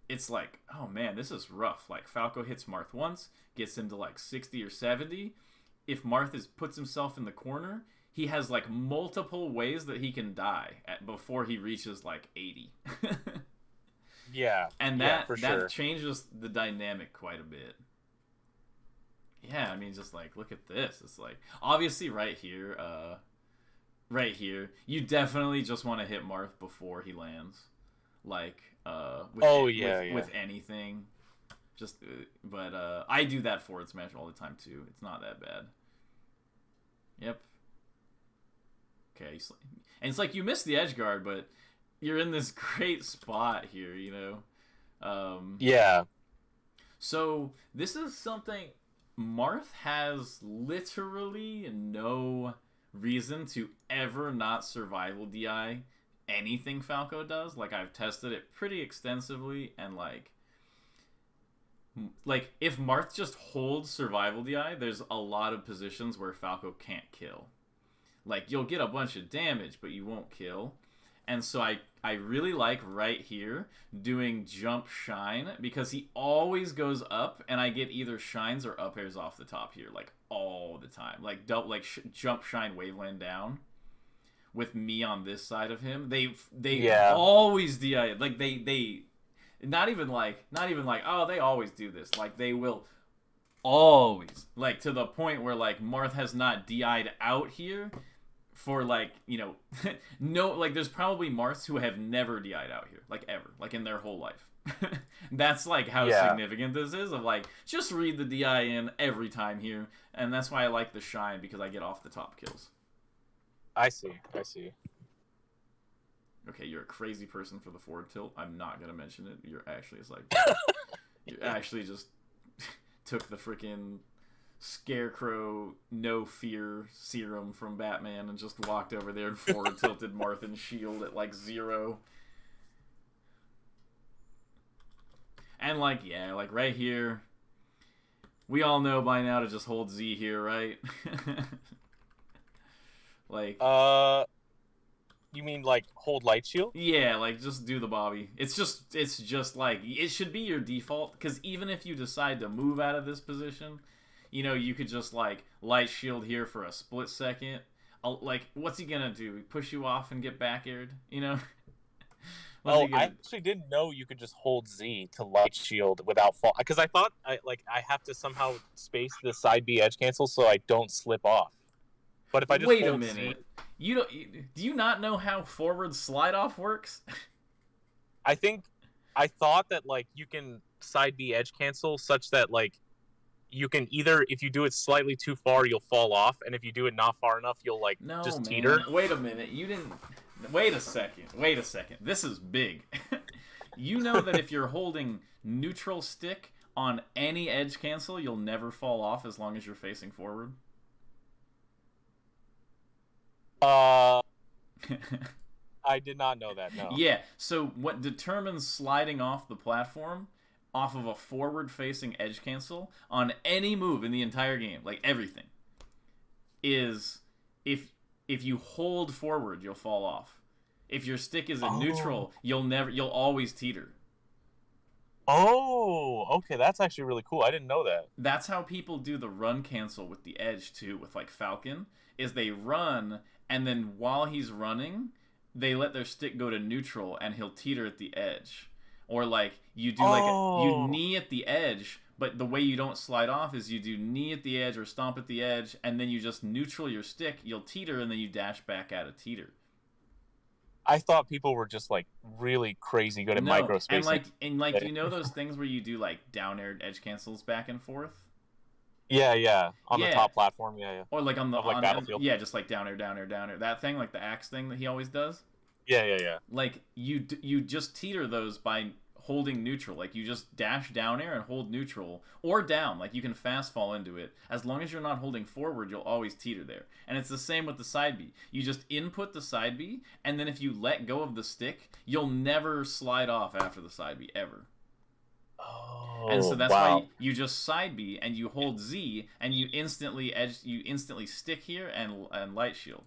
It's like, oh man, this is rough. Like Falco hits Marth once, gets him to like 60 or 70. If Marth puts himself in the corner, he has like multiple ways that he can die before he reaches like 80. Yeah. And yeah, that for sure. that changes the dynamic quite a bit. Yeah, I mean, just like look at this. It's like obviously right here, you definitely just want to hit Marth before he lands, like with anything. Just, but I do that forward smash all the time too. It's not that bad. Yep. Okay, and it's like you missed the edge guard, but you're in this great spot here, you know. Yeah. So this is something Marth has literally no reason to ever not survival DI anything Falco does. Like I've tested it pretty extensively, and like if Marth just holds survival DI, there's a lot of positions where Falco can't kill. Like you'll get a bunch of damage, but you won't kill. And so I really like right here doing jump shine because he always goes up, and I get either shines or up airs off the top here, like all the time. Like jump shine waveland down with me on this side of him. They always DI it. Like they not even like oh they always do this. Like they will always, like to the point where like Marth has not DI'd out here for like, you know, no, like there's probably Marths who have never DI'd out here, like ever, like in their whole life. That's like how significant this is, of like just read the DI in every time here, and that's why I like the shine, because I get off the top kills. I see. Okay, you're a crazy person for the forward tilt. I'm not gonna mention it. You're actually you actually just took the freaking Scarecrow no fear serum from Batman and just walked over there and forward tilted Marth and shield at like 0. And like, yeah, like right here, we all know by now to just hold Z here, right? Like you mean like hold light shield? Yeah, like just do the Bobby. It's just like it should be your default, because even if you decide to move out of this position, you know, you could just like light shield here for a split second. Like, what's he gonna do? Push you off and get back aired? You know? I actually didn't know you could just hold Z to light shield without fall. Because I thought I have to somehow space the side B edge cancel so I don't slip off. But if I just wait hold a minute, Z, do you not know how forward slide off works? I thought that like you can side B edge cancel such that like you can either, if you do it slightly too far, you'll fall off, and if you do it not far enough, you'll like just teeter. Wait a minute, you didn't. Wait a second. This is big. You know that if you're holding neutral stick on any edge cancel, you'll never fall off as long as you're facing forward? I did not know that, no. Yeah, so what determines sliding off the platform off of a forward-facing edge cancel on any move in the entire game, like everything, is if if you hold forward, you'll fall off. If your stick is in Oh. neutral, you'll always teeter. Oh, okay, that's actually really cool. I didn't know that. That's how people do the run cancel with the edge too, with like Falcon, is they run and then while he's running, they let their stick go to neutral and he'll teeter at the edge. Or like you Oh, knee at the edge, but the way you don't slide off is you do knee at the edge or stomp at the edge and then you just neutral your stick, you'll teeter and then you dash back out of teeter. I thought people were just like really crazy good at No, micro spacing. and like you know those things where you do like down air edge cancels back and forth? Yeah, yeah, on the Yeah, top platform. Yeah, yeah, or like on the of like Battlefield. yeah, just like down air, down air, down air. That thing, like the axe thing that he always does. Yeah, yeah, yeah. Like you just teeter those by holding neutral. Like you just dash down air and hold neutral or down. Like you can fast fall into it. As long as you're not holding forward, you'll always teeter there. And it's the same with the side B. You just input the side B, and then if you let go of the stick, you'll never slide off after the side B ever. And so Oh, that's why wow. you just side B and you hold Z and you instantly stick here and light shield.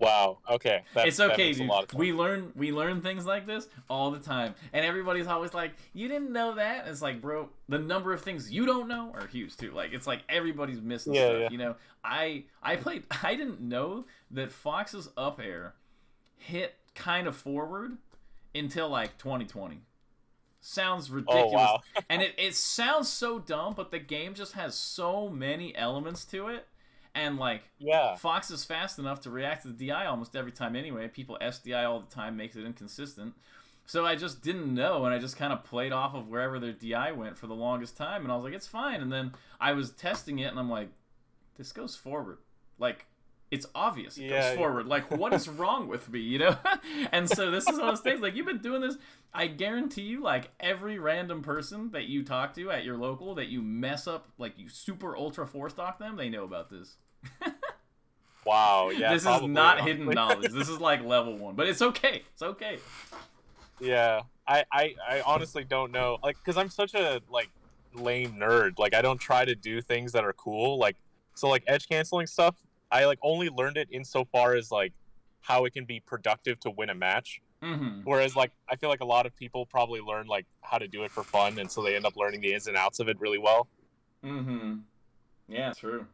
Wow. Okay. It's That okay, makes a dude. lot of sense. We learn things like this all the time, and everybody's always like, "You didn't know that." And it's like, bro, the number of things you don't know are huge too. Like it's like everybody's missing Yeah, stuff. yeah. You know, I played. I didn't know that Fox's up air hit kind of forward until like 2020. Sounds Oh, ridiculous, wow. and it sounds so dumb, but the game just has so many elements to it, and like Yeah. Fox is fast enough to react to the DI almost every time anyway. People SDI all the time, makes it inconsistent. So I just didn't know, and I just kind of played off of wherever their DI went for the longest time, and I was like, it's fine. And then I was testing it, and I'm like, this goes forward. Like, it's obvious it goes Yeah, forward. Like, what is wrong with me, you know? And so this is one of those things, like, you've been doing this. I guarantee you, like, every random person that you talk to at your local that you mess up, like, you super ultra four stock them, they know about this. wow. Yeah, This is probably, not honestly. hidden knowledge. This is like level one, but it's okay. It's okay. Yeah. I honestly don't know. Like, because I'm such a, like, lame nerd. Like, I don't try to do things that are cool. Like, so, like, edge canceling stuff, I, like, only learned it insofar as, like, how it can be productive to win a match. Mm-hmm. Whereas, like, I feel like a lot of people probably learn, like, how to do it for fun, and so they end up learning the ins and outs of it really well. Mm-hmm. Yeah, true.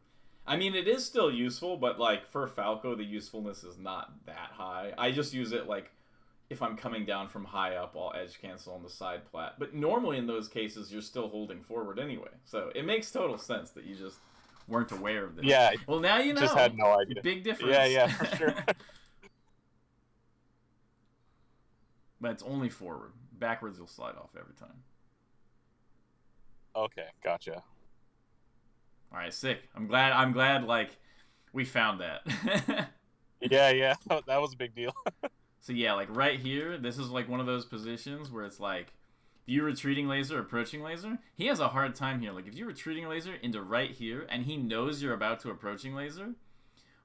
I mean, it is still useful, but like for Falco, the usefulness is not that high. I just use it like if I'm coming down from high up, I'll edge cancel on the side plat. But normally in those cases, you're still holding forward anyway. So it makes total sense that you just weren't aware of this. Yeah, Well, now you know. just had no idea. Big difference. Yeah, yeah, for sure. But it's only forward. Backwards, you'll slide off every time. Okay, gotcha. All right, sick. I'm glad. Like we found that. Yeah, yeah, that was a big deal. So yeah, like right here, this is like one of those positions where it's like, if you retreating laser, approaching laser, he has a hard time here. Like if you're retreating laser into right here, and he knows you're about to approaching laser,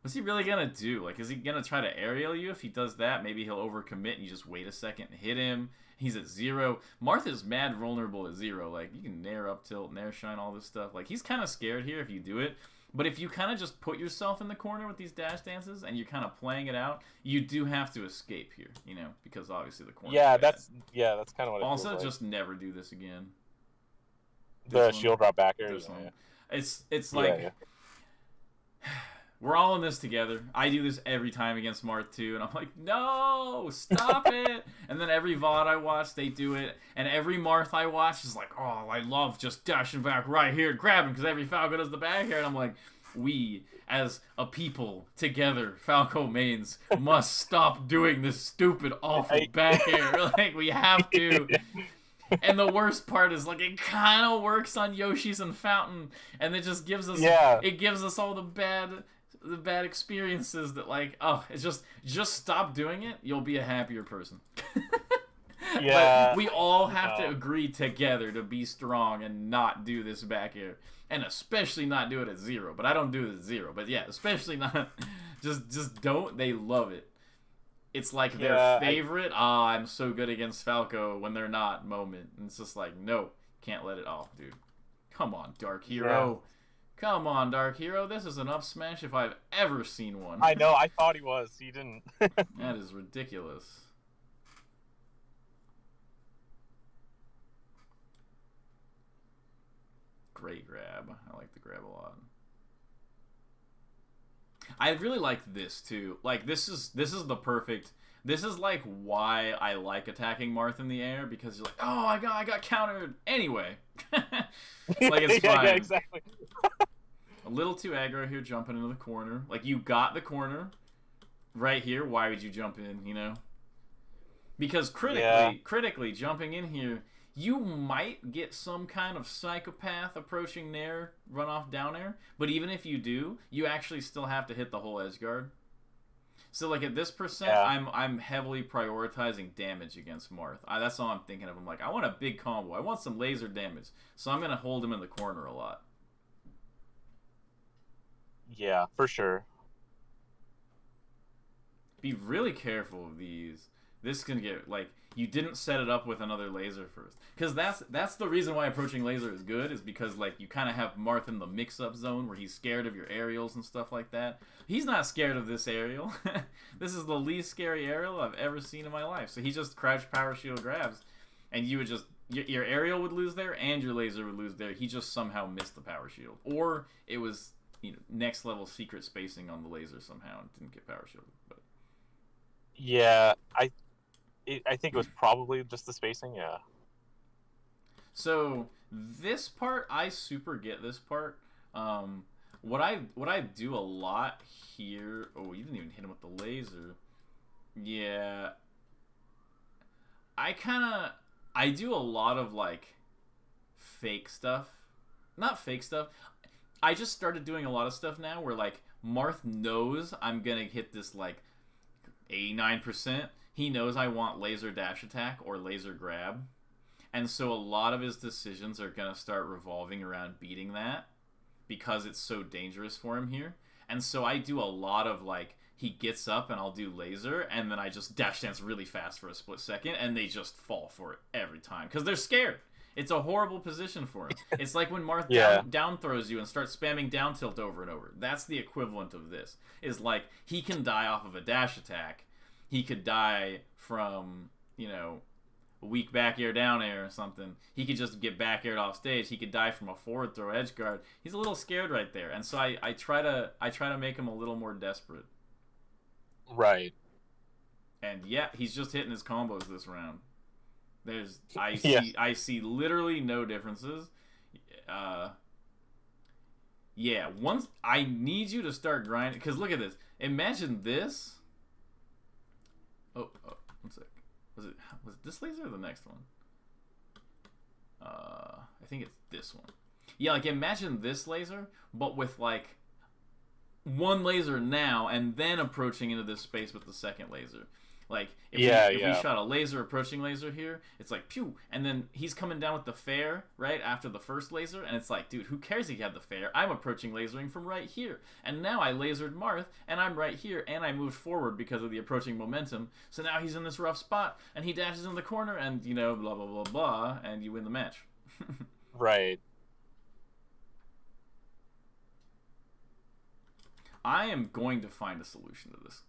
what's he really gonna do? Like, is he gonna try to aerial you? If he does that, maybe he'll overcommit and you just wait a second and hit him. He's at 0. Marth is mad vulnerable at 0. Like, you can nair up tilt, nair shine, all this stuff. Like, he's kind of scared here if you do it. But if you kind of just put yourself in the corner with these dash dances and you're kind of playing it out, you do have to escape here, you know, because obviously the corner. Yeah, that's kind of what it also feels like. just never do this again. The shield drop back air. This Yeah, one. yeah. It's like. Yeah, We're all in this together. I do this every time against Marth too, and I'm like, no, stop it. And then every VOD I watch, they do it. And every Marth I watch is like, oh, I love just dashing back right here, grabbing, because every Falco does the back air. And I'm like, we, as a people, together, Falco mains, must stop doing this stupid, awful back air. Like, we have to. And the worst part is, like, it kind of works on Yoshi's and Fountain, and it just gives us, it gives us all the bad experiences that, like, oh, it's just stop doing it, you'll be a happier person. Yeah. But we all have to agree together to be strong and not do this back air, and especially not do it at 0. But I don't do it at 0. But yeah, especially not. Just don't. They love it. It's like their favorite. I'm so good against Falco when they're not moment. And it's just like, no, can't let it off, dude. Come on, Dark Hero. Come on, Dark Hero. This is an up smash if I've ever seen one. I know. I thought he was. He didn't. That is ridiculous. Great grab. I like the grab a lot. I really like this too. Like this is the perfect. This is like why I like attacking Marth in the air, because you're like, oh, I got countered anyway. Like it's fine. Yeah, exactly. A little too aggro here, jumping into the corner. Like you got the corner right here. Why would you jump in? You know, because critically jumping in here, you might get some kind of psychopath approaching nair, run off down air. But even if you do, you actually still have to hit the whole edge guard. So like at this percent, I'm heavily prioritizing damage against Marth. That's all I'm thinking of. I'm like, I want a big combo. I want some laser damage. So I'm gonna hold him in the corner a lot. Yeah, for sure. Be really careful of these. This can get like, you didn't set it up with another laser first, because that's the reason why approaching laser is good, is because like you kind of have Marth in the mix-up zone where he's scared of your aerials and stuff like that. He's not scared of this aerial. This is the least scary aerial I've ever seen in my life. So he just crouch power shield grabs, and you would just your aerial would lose there and your laser would lose there. He just somehow missed the power shield, or it was, you know, next level secret spacing on the laser somehow and didn't get power shielded. But yeah, I think it was probably just the spacing. Yeah. So this part, I super get this part. What I do a lot here. Oh, you didn't even hit him with the laser. Yeah. I do a lot of like fake stuff. Not fake stuff. I just started doing a lot of stuff now where like Marth knows I'm gonna hit this like 89%. He knows I want laser dash attack or laser grab. And so a lot of his decisions are going to start revolving around beating that, because it's so dangerous for him here. And so I do a lot of like, he gets up and I'll do laser, and then I just dash dance really fast for a split second, and they just fall for it every time because they're scared. It's a horrible position for him. It's like when Marth down throws you and starts spamming down tilt over and over. That's the equivalent of this. Is like, he can die off of a dash attack. He could die from, you know, a weak back air down air or something. He could just get back aired off stage. He could die from a forward throw edge guard. He's a little scared right there, and so I try to make him a little more desperate. Right. And yeah, he's just hitting his combos this round. I see literally no differences. Yeah, once I need you to start grinding, because look at this. Imagine this. Oh, one sec. Was it this laser or the next one? I think it's this one. Yeah, like imagine this laser, but with like one laser now, and then approaching into this space with the second laser. Like if we shot a laser approaching laser here, it's like pew, and then he's coming down with the fair right after the first laser, and it's like, dude, who cares if he had the fair? I'm approaching lasering from right here, and now I lasered Marth, and I'm right here, and I moved forward because of the approaching momentum. So now he's in this rough spot, and he dashes in the corner, and you know, blah blah blah blah, and you win the match. Right. I am going to find a solution to this.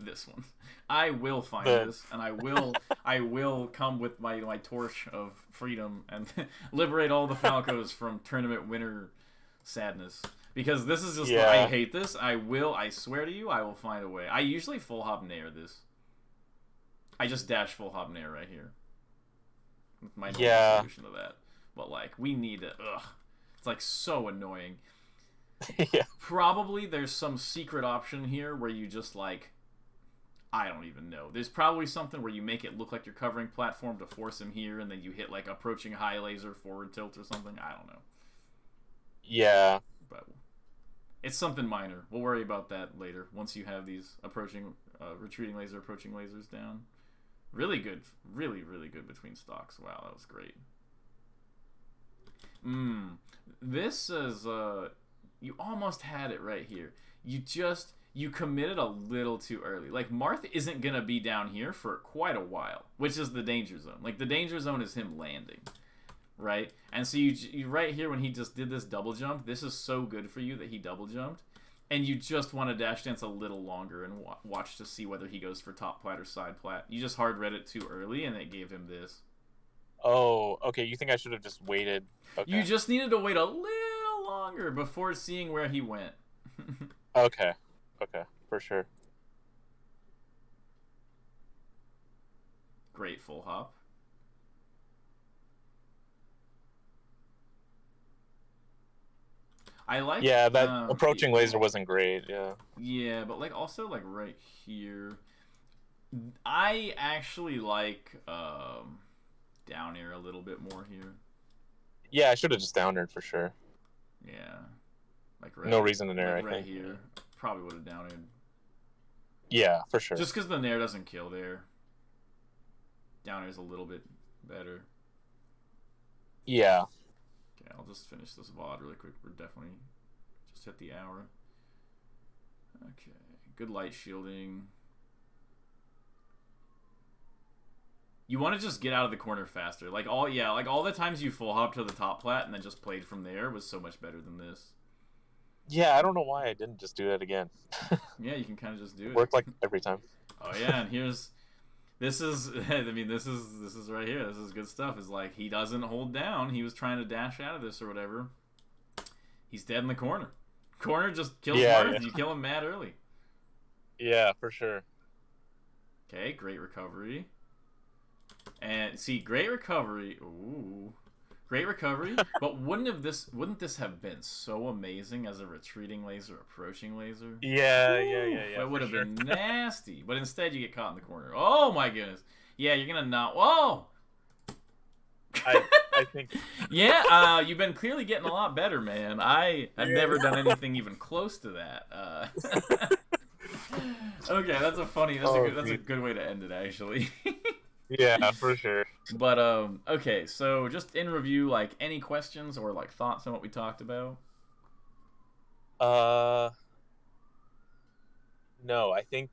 This one, I will find this, and I will come with my torch of freedom and liberate all the Falcos from tournament winner sadness. Because this is just I hate this. I swear to you, I will find a way. I usually full hop nair this. I just dash full hop nair right here. My solution to that, but like we need it. It's like so annoying. Yeah. Probably there's some secret option here where you just like, I don't even know. There's probably something where you make it look like you're covering platform to force him here, and then you hit like approaching high laser forward tilt or something. I don't know. Yeah. But it's something minor. We'll worry about that later once you have these approaching, retreating laser, approaching lasers down. Really good. Really, really good between stocks. Wow, that was great. This is, you almost had it right here. You committed a little too early. Like, Marth isn't going to be down here for quite a while, which is the danger zone. Like, the danger zone is him landing, right? And so you right here when he just did this double jump, this is so good for you that he double jumped, and you just want to dash dance a little longer and watch to see whether he goes for top plat or side plat. You just hard read it too early, and it gave him this. Oh, okay. You think I should have just waited? Okay. You just needed to wait a little longer before seeing where he went. Okay. Okay. For sure. Great full hop. I like. Yeah, that approaching laser wasn't great. Yeah. Yeah, but like also like right here, I actually like down air a little bit more here. Yeah, I should have just down aired for sure. Yeah, like right. No reason to nair. Like I right think. here, probably would have down aired. Yeah, for sure. Just because the nair doesn't kill there. Down air's a little bit better. Yeah. Okay, I'll just finish this VOD really quick. We're definitely just hit the hour. Okay, good light shielding. You want to just get out of the corner faster. Like all the times you full hop to the top plat and then just played from there was so much better than this. Yeah, I don't know why I didn't just do that again. Yeah, you can kind of just do it. Worked like every time. Oh yeah, and this is I mean this is right here. This is good stuff. Is like he doesn't hold down. He was trying to dash out of this or whatever. He's dead in the corner. Corner just kills Marth. Yeah. You kill him mad early. Yeah, for sure. Okay, great recovery. And see, great recovery. Ooh. Great recovery, but wouldn't this have been so amazing as a retreating laser, approaching laser? Yeah. That would have been nasty. But instead, you get caught in the corner. Oh my goodness! Yeah, you're gonna not. Whoa! I think. Yeah, you've been clearly getting a lot better, man. I've never done anything even close to that. Okay, that's a good way to end it, actually. Yeah, for sure. But okay, so just in review, like any questions or like thoughts on what we talked about? No, I think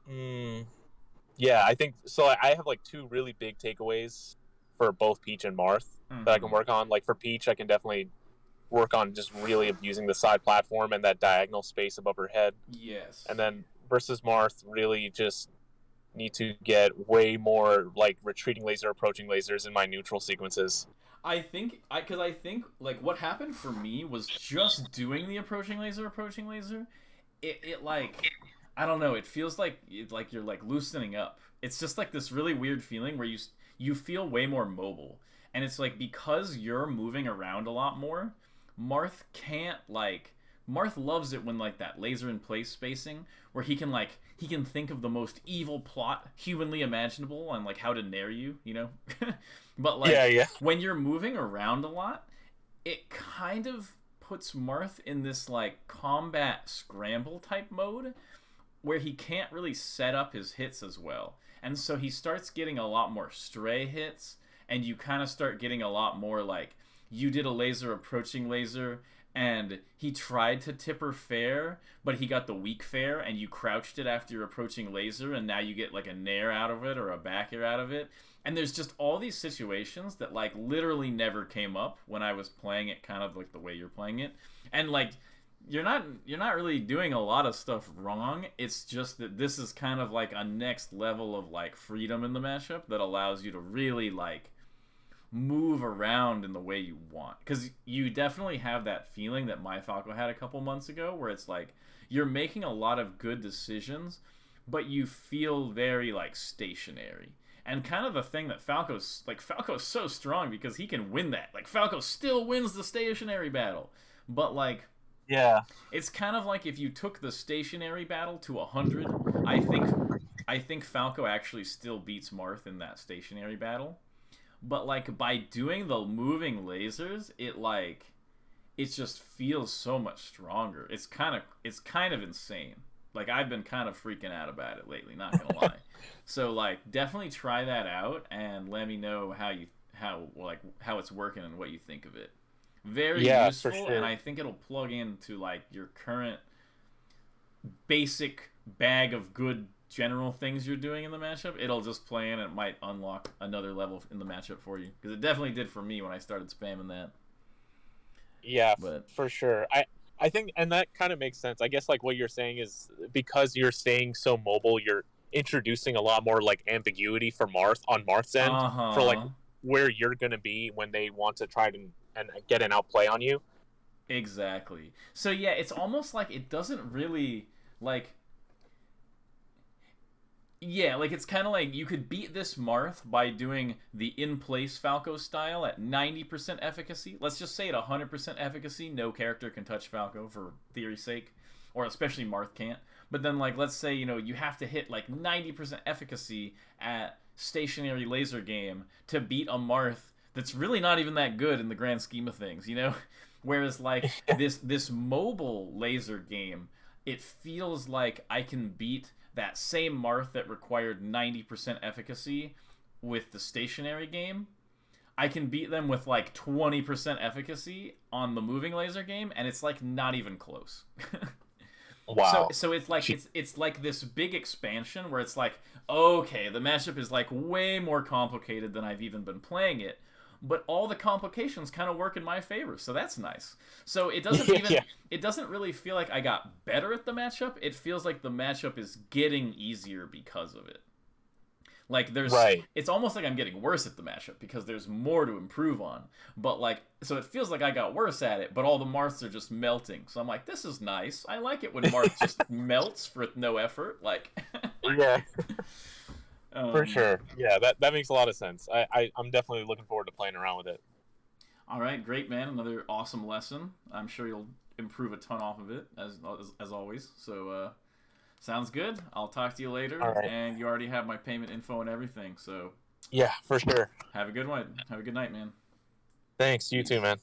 yeah, I think so. I have like two really big takeaways for both Peach and Marth that I can work on. Like for Peach, I can definitely work on just really abusing the side platform and that diagonal space above her head. Yes. And then versus Marth, really just need to get way more like retreating laser, approaching lasers in my neutral sequences. I think like what happened for me was just doing the approaching laser. It like I don't know. It feels like you're like loosening up. It's just like this really weird feeling where you feel way more mobile, and it's like because you're moving around a lot more. Marth loves it when like that laser in place spacing where he can think of the most evil plot humanly imaginable and like how to nair you, you know? But like when you're moving around a lot, it kind of puts Marth in this like combat scramble type mode where he can't really set up his hits as well. And so he starts getting a lot more stray hits, and you kind of start getting a lot more like you did a laser approaching laser and he tried to tipper fair, but he got the weak fair, and you crouched it after your approaching laser, and now you get like a nair out of it or a back air out of it. And there's just all these situations that like literally never came up when I was playing it kind of like the way you're playing it. And like you're not really doing a lot of stuff wrong. It's just that this is kind of like a next level of like freedom in the mashup that allows you to really like move around in the way you want, because you definitely have that feeling that my Falco had a couple months ago where it's like you're making a lot of good decisions but you feel very like stationary. And kind of the thing that Falco's so strong because he can win that. Like Falco still wins the stationary battle, but like it's kind of like if you took the stationary battle to 100, I think Falco actually still beats Marth in that stationary battle. But like by doing the moving lasers, it just feels so much stronger. It's kind of insane. Like I've been kind of freaking out about it lately, not gonna lie. So like definitely try that out and let me know how it's working and what you think of it. Very useful, sure. And I think it'll plug into like your current basic bag of good general things you're doing in the matchup, it'll just play in and it might unlock another level in the matchup for you. Because it definitely did for me when I started spamming that. Yeah, But for sure. I think, and that kind of makes sense. I guess like what you're saying is because you're staying so mobile, you're introducing a lot more like ambiguity for Marth on Marth's end for like where you're gonna be when they want to try to and get an outplay on you. Exactly. So yeah, it's almost like it doesn't really like. Yeah, like it's kind of like you could beat this Marth by doing the in-place Falco style at 90% efficacy. Let's just say at 100% efficacy, no character can touch Falco for theory's sake, or especially Marth can't. But then like let's say, you know, you have to hit like 90% efficacy at stationary laser game to beat a Marth that's really not even that good in the grand scheme of things, you know? Whereas like this mobile laser game, it feels like I can beat that same Marth that required 90% efficacy with the stationary game. I can beat them with like 20% efficacy on the moving laser game, and it's like not even close. Wow. So it's like it's like this big expansion where it's like, okay, the matchup is like way more complicated than I've even been playing it, but all the complications kind of work in my favor, so that's nice. So it doesn't even it doesn't really feel like I got better at the matchup. It feels like the matchup is getting easier because of it. Like there's it's almost like I'm getting worse at the matchup because there's more to improve on. But like so it feels like I got worse at it, but all the Marths are just melting. So I'm like, this is nice. I like it when Marth just melts for no effort. Like yeah. For sure. Yeah, that makes a lot of sense. I'm definitely looking forward to playing around with it. All right, great, man. Another awesome lesson. I'm sure you'll improve a ton off of it, as always. So, sounds good. I'll talk to you later. All right. And you already have my payment info and everything. So, yeah, for sure. Have a good one. Have a good night, man. Thanks. You too, man.